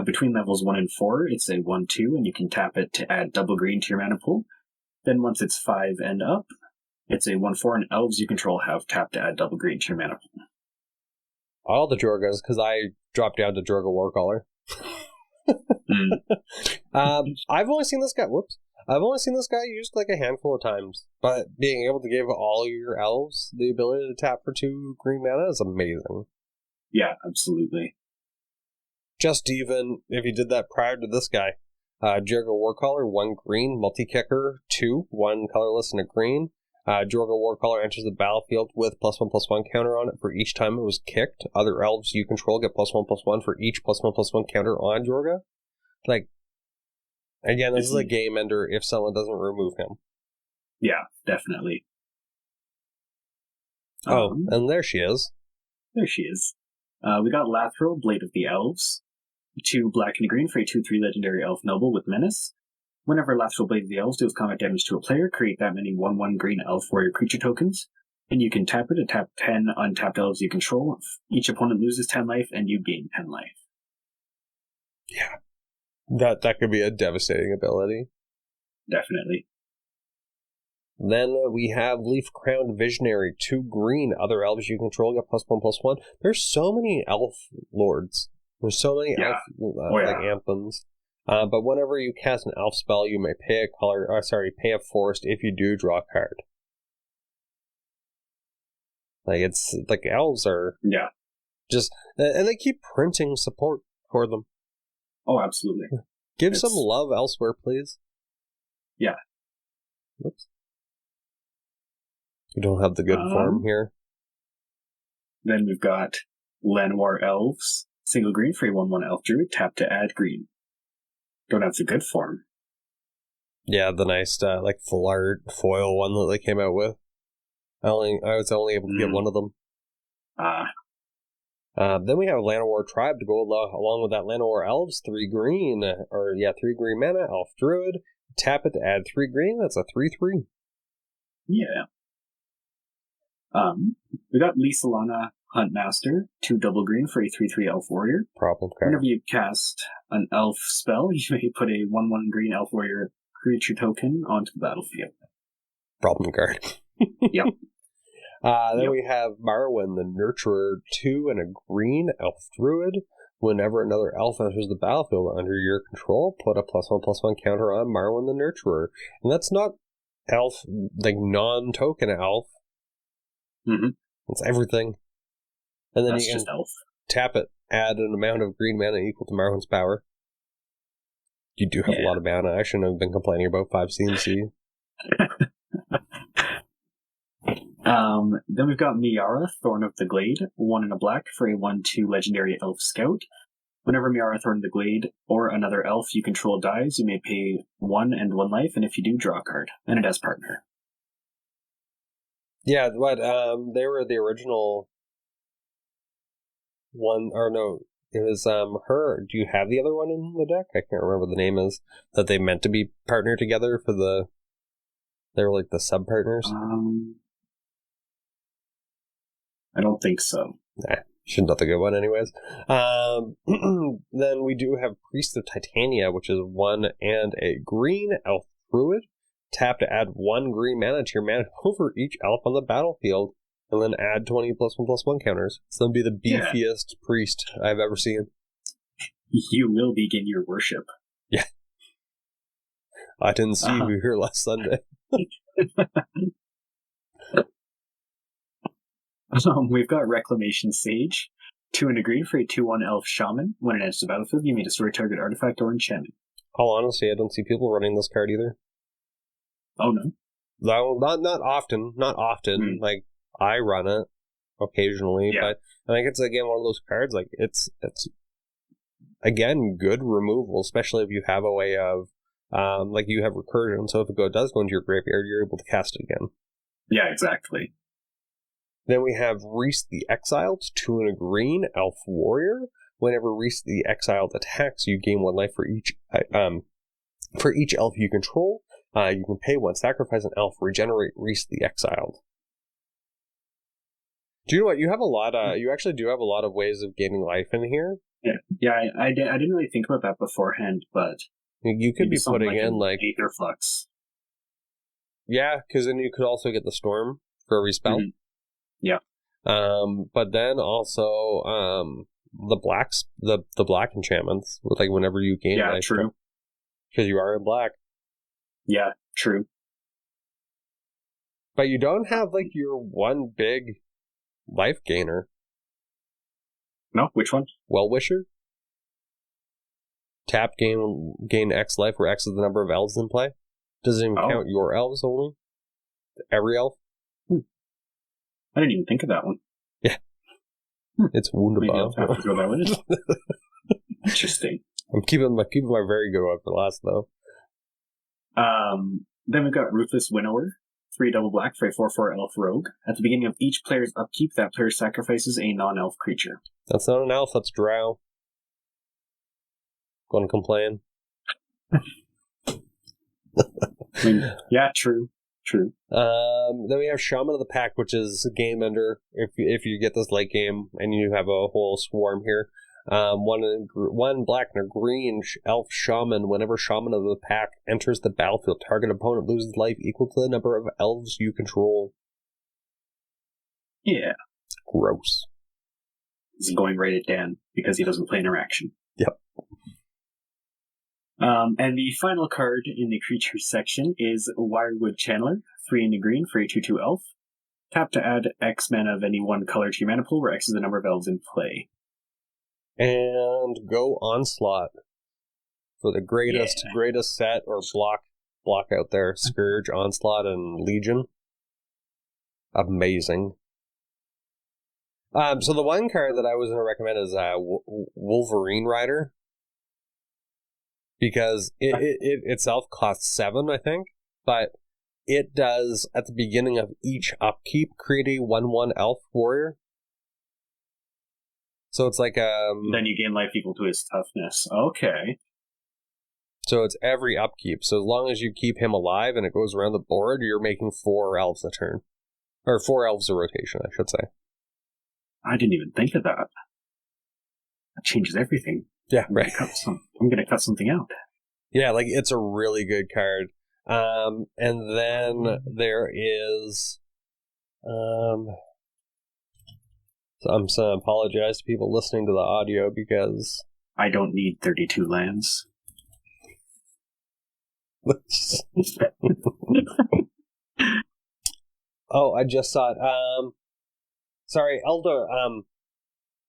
Between levels 1 and 4, it's a 1/2, and you can tap it to add double green to your mana pool. Then once it's 5 and up, it's a 1/4, and elves you control have tap to add double green to your mana pool. All the Jorgas, because I dropped down to Jorga Warcaller. I've only seen this guy. I've only seen this guy used like a handful of times, but being able to give all your elves the ability to tap for 2 green mana is amazing. Yeah, absolutely. Just even if you did that prior to this guy, Jorga Warcaller, 1 green, multi-kicker, 2, 1 colorless and a green. Jorga Warcaller enters the battlefield with +1/+1 counter on it for each time it was kicked. Other elves you control get +1/+1 for each +1/+1 counter on Jorga. Like, again, this is a game ender if someone doesn't remove him. Yeah, definitely. And there she is. There she is. We got Lathril, Blade of the Elves. 2 black and a green for a 2/3 legendary elf noble with menace. Whenever Lathril, Blade of the Elves deals combat damage to a player, create that many 1/1 green elf warrior creature tokens. And you can tap it to tap 10 untapped elves you control. Each opponent loses 10 life, and you gain 10 life. Yeah. That could be a devastating ability. Definitely. Then we have Leaf Crowned Visionary, 2 green. Other elves you control get +1/+1. There's so many elf lords. There's so many elf like anthems. But whenever you cast an elf spell, you may pay a forest. If you do, draw a card. Like, it's like elves are just, and they keep printing support for them. Oh, absolutely. Give some love elsewhere, please. Yeah. Whoops. We don't have the good form here. Then we've got Llanowar Elves, single green for a 1/1 elf druid, tap to add green. Don't have the good form. Yeah, the nice like full art foil one that they came out with. I was only able to get one of them. Then we have Llanowar Tribe to go along with that. Llanowar Elves, 3 green, 3 green mana, elf druid. Tap it to add 3 green. That's a 3/3. Yeah. We got Lysalana Huntmaster, 2 double green for a 3/3 elf warrior. Problem card. Whenever you cast an elf spell, you may put a 1/1 green elf warrior creature token onto the battlefield. Problem card. Yep. Then we have Marwyn the Nurturer, 2 and a green elf druid. Whenever another elf enters the battlefield under your control, put a +1/+1 counter on Marwyn the Nurturer. And that's not elf, like non-token elf. Mm-hmm. It's everything. And then that's you can just elf. Tap it, add an amount of green mana equal to Marwyn's power. You do have a lot of mana. I shouldn't have been complaining about 5 CMC. Then we've got Miara, Thorn of the Glade, 1 and a black for a 1/2 legendary elf scout. Whenever Miara, Thorn of the Glade, or another elf you control dies, you may pay 1 and 1 life, and if you do, draw a card. And it has partner. Yeah, but they were the original one, or no, It was her. Do you have the other one in the deck? I can't remember what the name is. That they meant to be partnered together for the. They were like the sub partners. I don't think so. Nah, she's not the good one, anyways. Then we do have Priest of Titania, which is 1 and a green elf druid. Tap to add 1 green mana to your mana pool for each elf on the battlefield, and then add 20 +1/+1 counters. So that'll be the beefiest priest I've ever seen. You will begin your worship. Yeah. I didn't see you here last Sunday. We've got Reclamation Sage. 2 and a green for a 2/1 elf shaman. When it enters the battlefield, you may destroy target artifact or enchantment. All honesty, I don't see people running this card either. Oh no? No, not often. Not often. Like, I run it occasionally, but I think it's again one of those cards. Like, it's again good removal, especially if you have a way of like you have recursion. So if it does go into your graveyard, you're able to cast it again. Yeah, exactly. Then we have Reese the Exiled, 2 and a green elf warrior. Whenever Reese the Exiled attacks, you gain 1 life for each elf you control. You can pay 1, sacrifice an elf, regenerate Reese the Exiled. Do you know what? You have a lot. You actually do have a lot of ways of gaining life in here. I didn't really think about that beforehand, but you could be putting in like Aether Flux. Yeah, because then you could also get the Storm for every spell. Mm-hmm. Yeah. But then also the black enchantments with like whenever you gain life. Yeah, true. Because you are in black. Yeah, true. But you don't have like your one big life gainer. No, which one? Well-Wisher. Tap gain X life, where X is the number of elves in play. Does it even count your elves only? Every elf? I didn't even think of that one. Yeah. It's wunderbar. Maybe I'll have to go that way. Interesting. I'm keeping my very good one for last, though. Then we've got Ruthless Winnower. 3 double black for a 4/4 elf rogue. At the beginning of each player's upkeep, that player sacrifices a non-elf creature. That's not an elf, that's drow. Gonna complain. Yeah, true. Then we have Shaman of the Pack, which is a game ender. If you get this late game and you have a whole swarm here, 1 black and a green elf shaman. Whenever Shaman of the Pack enters the battlefield, target opponent loses life equal to the number of elves you control. Yeah. Gross. He's going right at Dan because he doesn't play interaction. Yep. And the final card in the creatures section is Wirewood Channeler, 3 in the green for a 2/2 elf. Tap to add X mana of any one color to your mana pool, where X is the number of elves in play. And go Onslaught for the greatest set or block out there. Scourge, Onslaught, and Legion. Amazing. So the one card that I was going to recommend is Wolverine Rider. Because it itself costs 7, I think, but it does, at the beginning of each upkeep, create a 1/1 elf warrior. So it's like then you gain life equal to his toughness. Okay. So it's every upkeep. So as long as you keep him alive and it goes around the board, you're making 4 elves a turn. Or 4 elves a rotation, I should say. I didn't even think of that. That changes everything. Yeah, right. I'm going to cut something out. Yeah, like, it's a really good card. And then there is... So I'm going to apologize to people listening to the audio because... I don't need 32 lands. Oh, I just saw it. Sorry,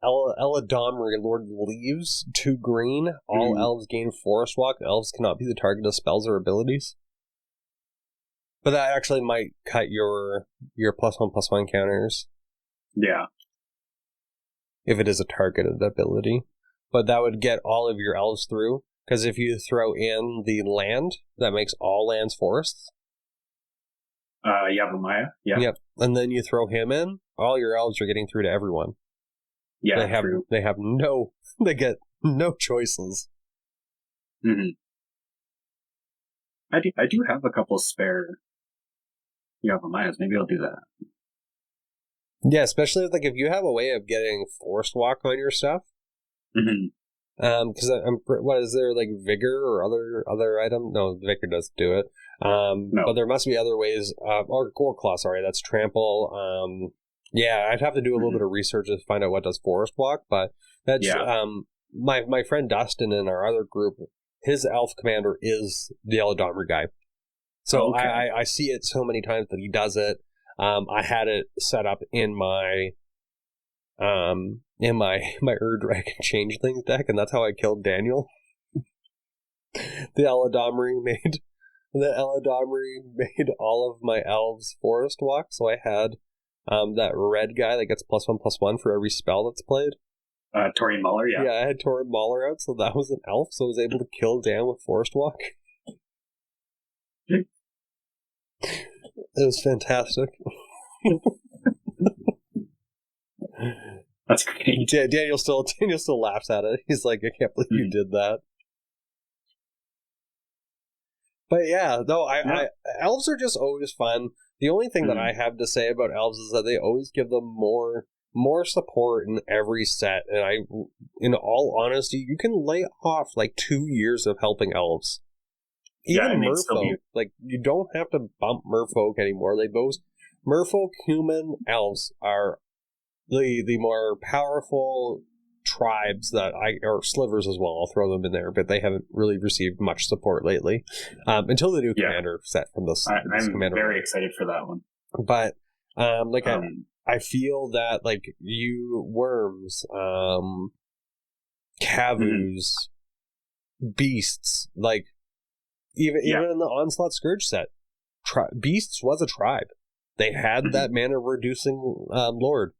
Eladamri, Lord Leaves, 2 green. All elves gain Forest Walk. Elves cannot be the target of spells or abilities. But that actually might cut your +1/+1 counters. Yeah. If it is a targeted ability. But that would get all of your elves through. Because if you throw in the land, that makes all lands forests. Yavimaya, yeah. Yep. And then you throw him in, all your elves are getting through to everyone. Yeah, they have no, they get no choices. Mm-hmm. I do have a couple spare Yavamayas. Maybe I'll do that. Yeah, especially if you have a way of getting Forest Walk on your stuff. Mm-hmm. Because what is there, like Vigor or other item? No, Vigor doesn't do it. No. But there must be other ways. Or Goreclaw, sorry, that's Trample. Yeah, I'd have to do a little bit of research to find out what does Forest Walk. But that's my friend Dustin in our other group. His elf commander is the Eladamri guy. So I see it so many times that he does it. I had it set up in my Ur-Dragon Changeling deck, and that's how I killed Daniel. The Eladamri made all of my elves Forest Walk, so I had that red guy that gets +1/+1 for every spell that's played. Tori Muller, yeah. Yeah, I had Tori Muller out, so that was an elf, so I was able to kill Dan with Forest Walk. It was fantastic. That's great. Daniel still laughs at it. He's like, I can't believe you did that. But yeah, no, elves are just always fun. The only thing that I have to say about elves is that they always give them more support in every set. And in all honesty, you can lay off like 2 years of helping elves. Even merfolk, like you don't have to bump merfolk anymore. Like those merfolk, human, elves are the more powerful tribes or slivers as well. I'll throw them in there, but they haven't really received much support lately until the new commander set from this. I'm very excited for that one. But I feel that like you worms, Cavus, beasts, like even in the Onslaught Scourge set, beasts was a tribe. They had that mana reducing lord.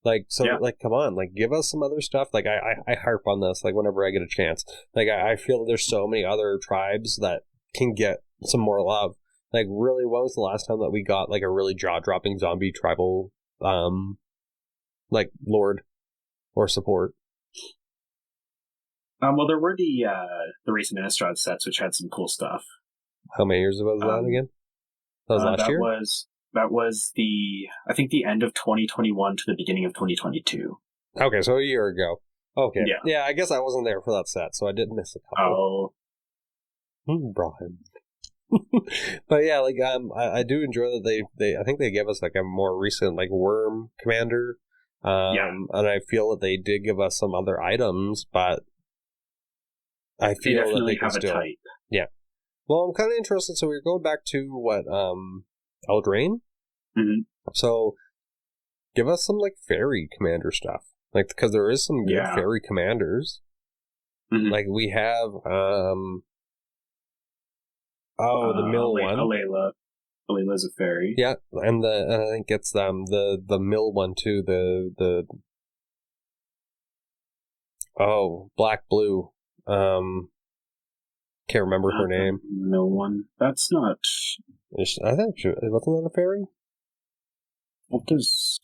Like, so, like, come on, like, give us some other stuff. Like, I harp on this, like, whenever I get a chance. Like, I feel that there's so many other tribes that can get some more love. Like, really, when was the last time that we got, like, a really jaw-dropping zombie tribal, like, lord or support? Well, there were the recent Innistrad sets, which had some cool stuff. How many years ago was that again? That was last year? That was I think the end of 2021 to the beginning of 2022. Okay, so a year ago. Okay. Yeah, I guess I wasn't there for that set, so I did miss a couple. Brian. But yeah, like I do enjoy that I think they gave us like a more recent like worm commander. And I feel that they did give us some other items, but I feel that they can still a type. Yeah. Well, I'm kind of interested. So we're going back to what Eldraine. Mm-hmm. So give us some like fairy commander stuff, like because there is some good fairy commanders. Mm-hmm. Like we have the mill one. Alayla's a fairy. Yeah, and I think it's the mill one too. The black blue. Can't remember her name. Mill one. That's not. I think wasn't that a fairy? What does?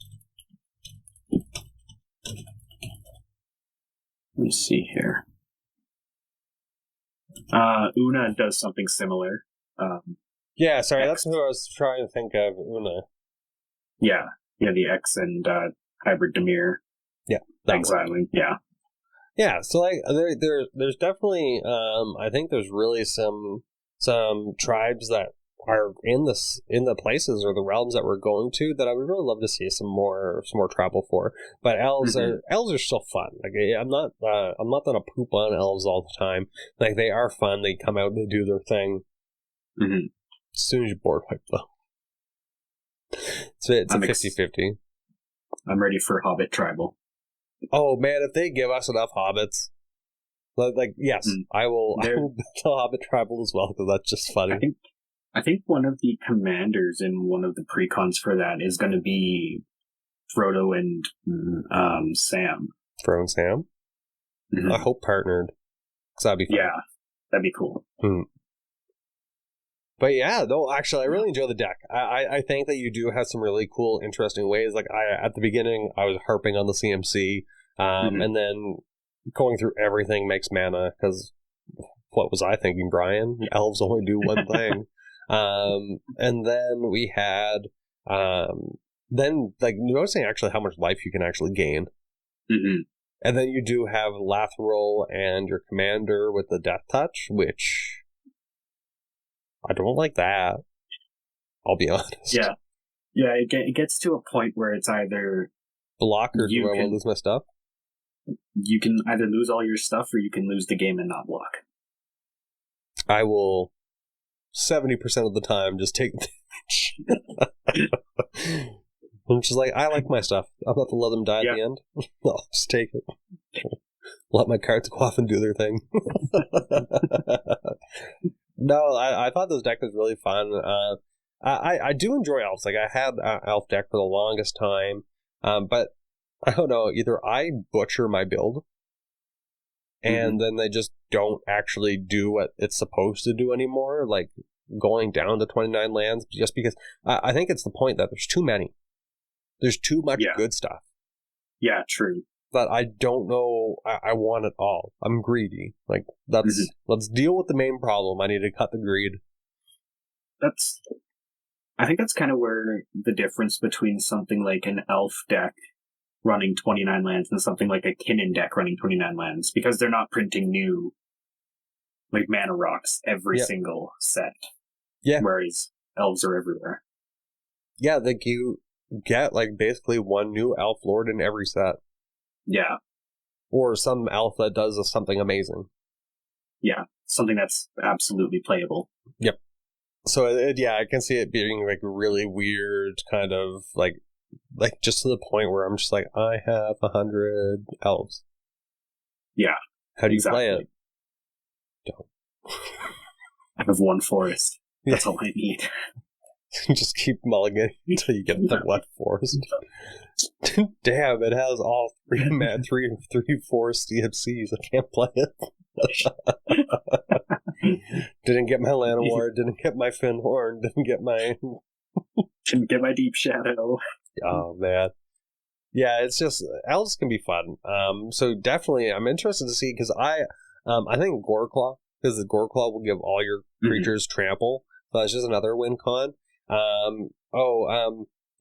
Let me see here. Una does something similar. Yeah, sorry, that's who I was trying to think of. Una. Yeah, the X and hybrid Dimir. Yeah, exiling. Yeah. Yeah, so like there's definitely I think there's really some tribes that are in the places or the realms that we're going to that I would really love to see some more travel for. But elves are still fun. Like I'm not gonna poop on elves all the time. Like they are fun. They come out and they do their thing. Mm-hmm. As soon as you board wipe though, it's a 50-50. I'm ready for Hobbit tribal. Oh man, if they give us enough hobbits, like yes, I will build Hobbit tribal as well because that's just funny. I think one of the commanders in one of the precons for that is going to be Frodo and Sam. Frodo and Sam? Mm-hmm. I hope partnered. Because that'd be fun. Yeah, that'd be cool. Mm. But yeah, no, actually, I really enjoy the deck. I think that you do have some really cool, interesting ways. Like at the beginning, I was harping on the CMC. And then going through everything makes mana, because what was I thinking, Brian? Elves only do one thing. And then we had, then, like, noticing actually how much life you can actually gain. Mm-hmm. And then you do have Lathril and your commander with the Death Touch, which I don't like that. I'll be honest. Yeah. Yeah, it gets to a point where it's either... Block, or do I want to lose my stuff? You can either lose all your stuff, or you can lose the game and not block. I will 70% of the time just take I'm just like, I like my stuff. I'm about to let them die at the end. I'll just take it. Let my cards go off and do their thing. No, I thought this deck was really fun. I do enjoy elves. Like, I had an elf deck for the longest time, but I don't know, either I butcher my build, and then they just don't actually do what it's supposed to do anymore, like going down to 29 lands, just because I think it's the point that there's too many. There's too much good stuff. Yeah, true. But I don't know, I want it all. I'm greedy. Like, let's deal with the main problem. I need to cut the greed. I think that's kind of where the difference between something like an elf deck running 29 lands and something like a Kinnan deck running 29 lands, because they're not printing new, like, mana rocks every single set. Yeah. Whereas elves are everywhere. Yeah, like, you get, like, basically one new elf lord in every set. Yeah. Or some elf that does something amazing. Yeah, something that's absolutely playable. Yep. So, I can see it being, like, really weird, kind of, like, just to the point where I'm just like, I have 100 elves. Yeah. How do you play it? Don't. I have one forest. That's all I need. Just keep mulliganing until you get the one forest. Damn, it has all three forest CMCs. I can't play it. Didn't get my Llanowar, didn't get my Finhorn, didn't get my Deep Shadow. Oh, man. Yeah, it's just, elves can be fun. So definitely, I'm interested to see, because I think Goreclaw, because the Goreclaw will give all your creatures trample. So that's just another win con.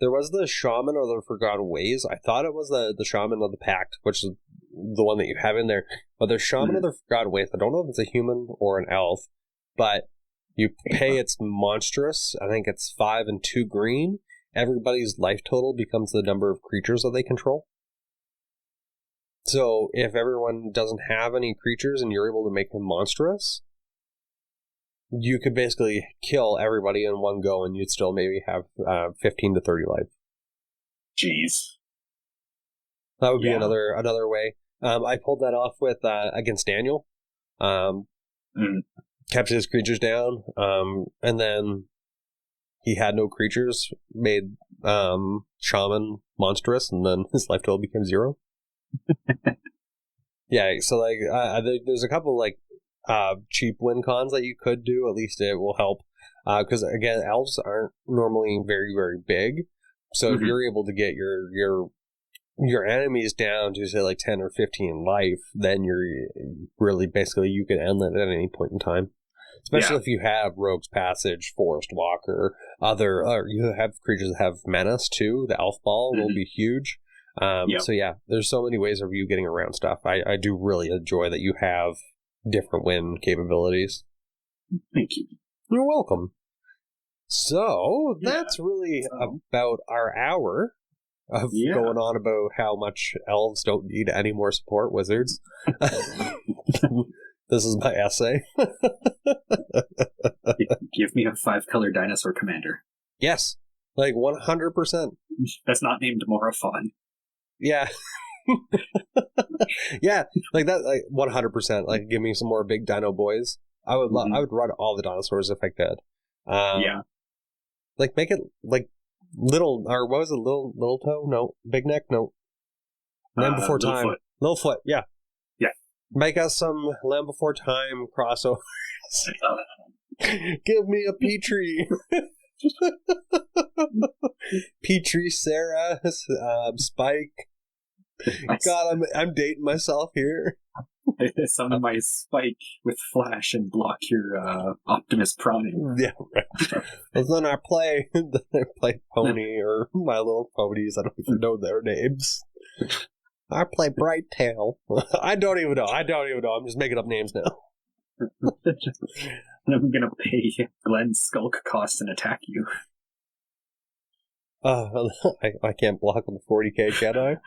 There was the Shaman of the Forgotten Ways. I thought it was the Shaman of the Pact, which is the one that you have in there. But there's Shaman of the Forgotten Ways. I don't know if it's a human or an elf, but you pay its monstrous. I think it's 5 and 2 green. Everybody's life total becomes the number of creatures that they control. So if everyone doesn't have any creatures and you're able to make them monstrous, you could basically kill everybody in one go, and you'd still maybe have 15 to 30 life. Jeez. That would be another way. I pulled that off with against Daniel. Kept his creatures down, and then he had no creatures, made Shaman monstrous, and then his life total became 0. Yeah, so like there's a couple like cheap win cons that you could do. At least it will help, because again, elves aren't normally very, very big. So if you're able to get your enemies down to, say, like 10 or 15 life, then you're really basically, you can end it at any point in time. Especially if you have Rogue's Passage, Forest Walker, or you have creatures that have Menace too. The Elf Ball will be huge. So yeah, there's so many ways of you getting around stuff. I do really enjoy that you have different win capabilities. Thank you. You're welcome. So that's really about our hour of going on about how much elves don't need any more support wizards. This is my essay. Give me a 5-color dinosaur commander. Yes, like 100%. That's not named Moraphon. Yeah. Yeah, like that, like 100%. Like, give me some more big dino boys. I would I would run all the dinosaurs if I could. Like, make it like little, or what was it, little toe? No, big neck? No. Land Before Time. Littlefoot, yeah. Yeah. Make us some Land Before Time crossovers. Give me a Petrie. Petrie, Sarah, Spike, God, I'm dating myself here. Summon my Spike with Flash and block your Optimus Prime. Yeah, right. And then I play Pony or My Little Ponies. I don't even know their names. I play Bright Tail. I don't even know. I'm just making up names now. And I'm gonna pay Glenn's Skulk cost and attack you. I can't block with the 40k, can I?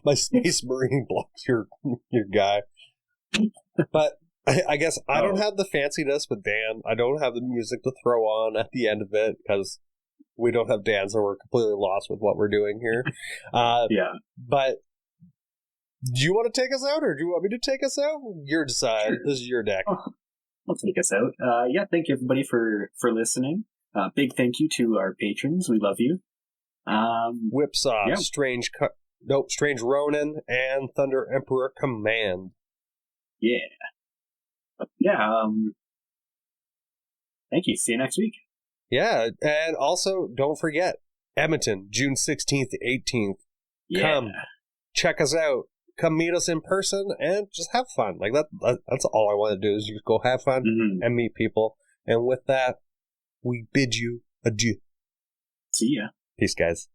My Space Marine blocks your guy. But I guess I don't have the fanciness with Dan. I don't have the music to throw on at the end of it because we don't have Dan, so we're completely lost with what we're doing here. Yeah. But do you want to take us out, or do you want me to take us out? You decide. Sure. This is your deck. I'll take us out. Yeah, thank you everybody for listening. Big thank you to our patrons. We love you. Whipsaw, yeah. Strange Ronin, and Thunder Emperor Command. Yeah. Yeah. Thank you. See you next week. Yeah, and also don't forget Edmonton, June 16th to 18th. Yeah. Come check us out. Come meet us in person and just have fun. Like that's all I want to do is just go have fun and meet people. And with that, we bid you adieu. See ya. Peace, guys.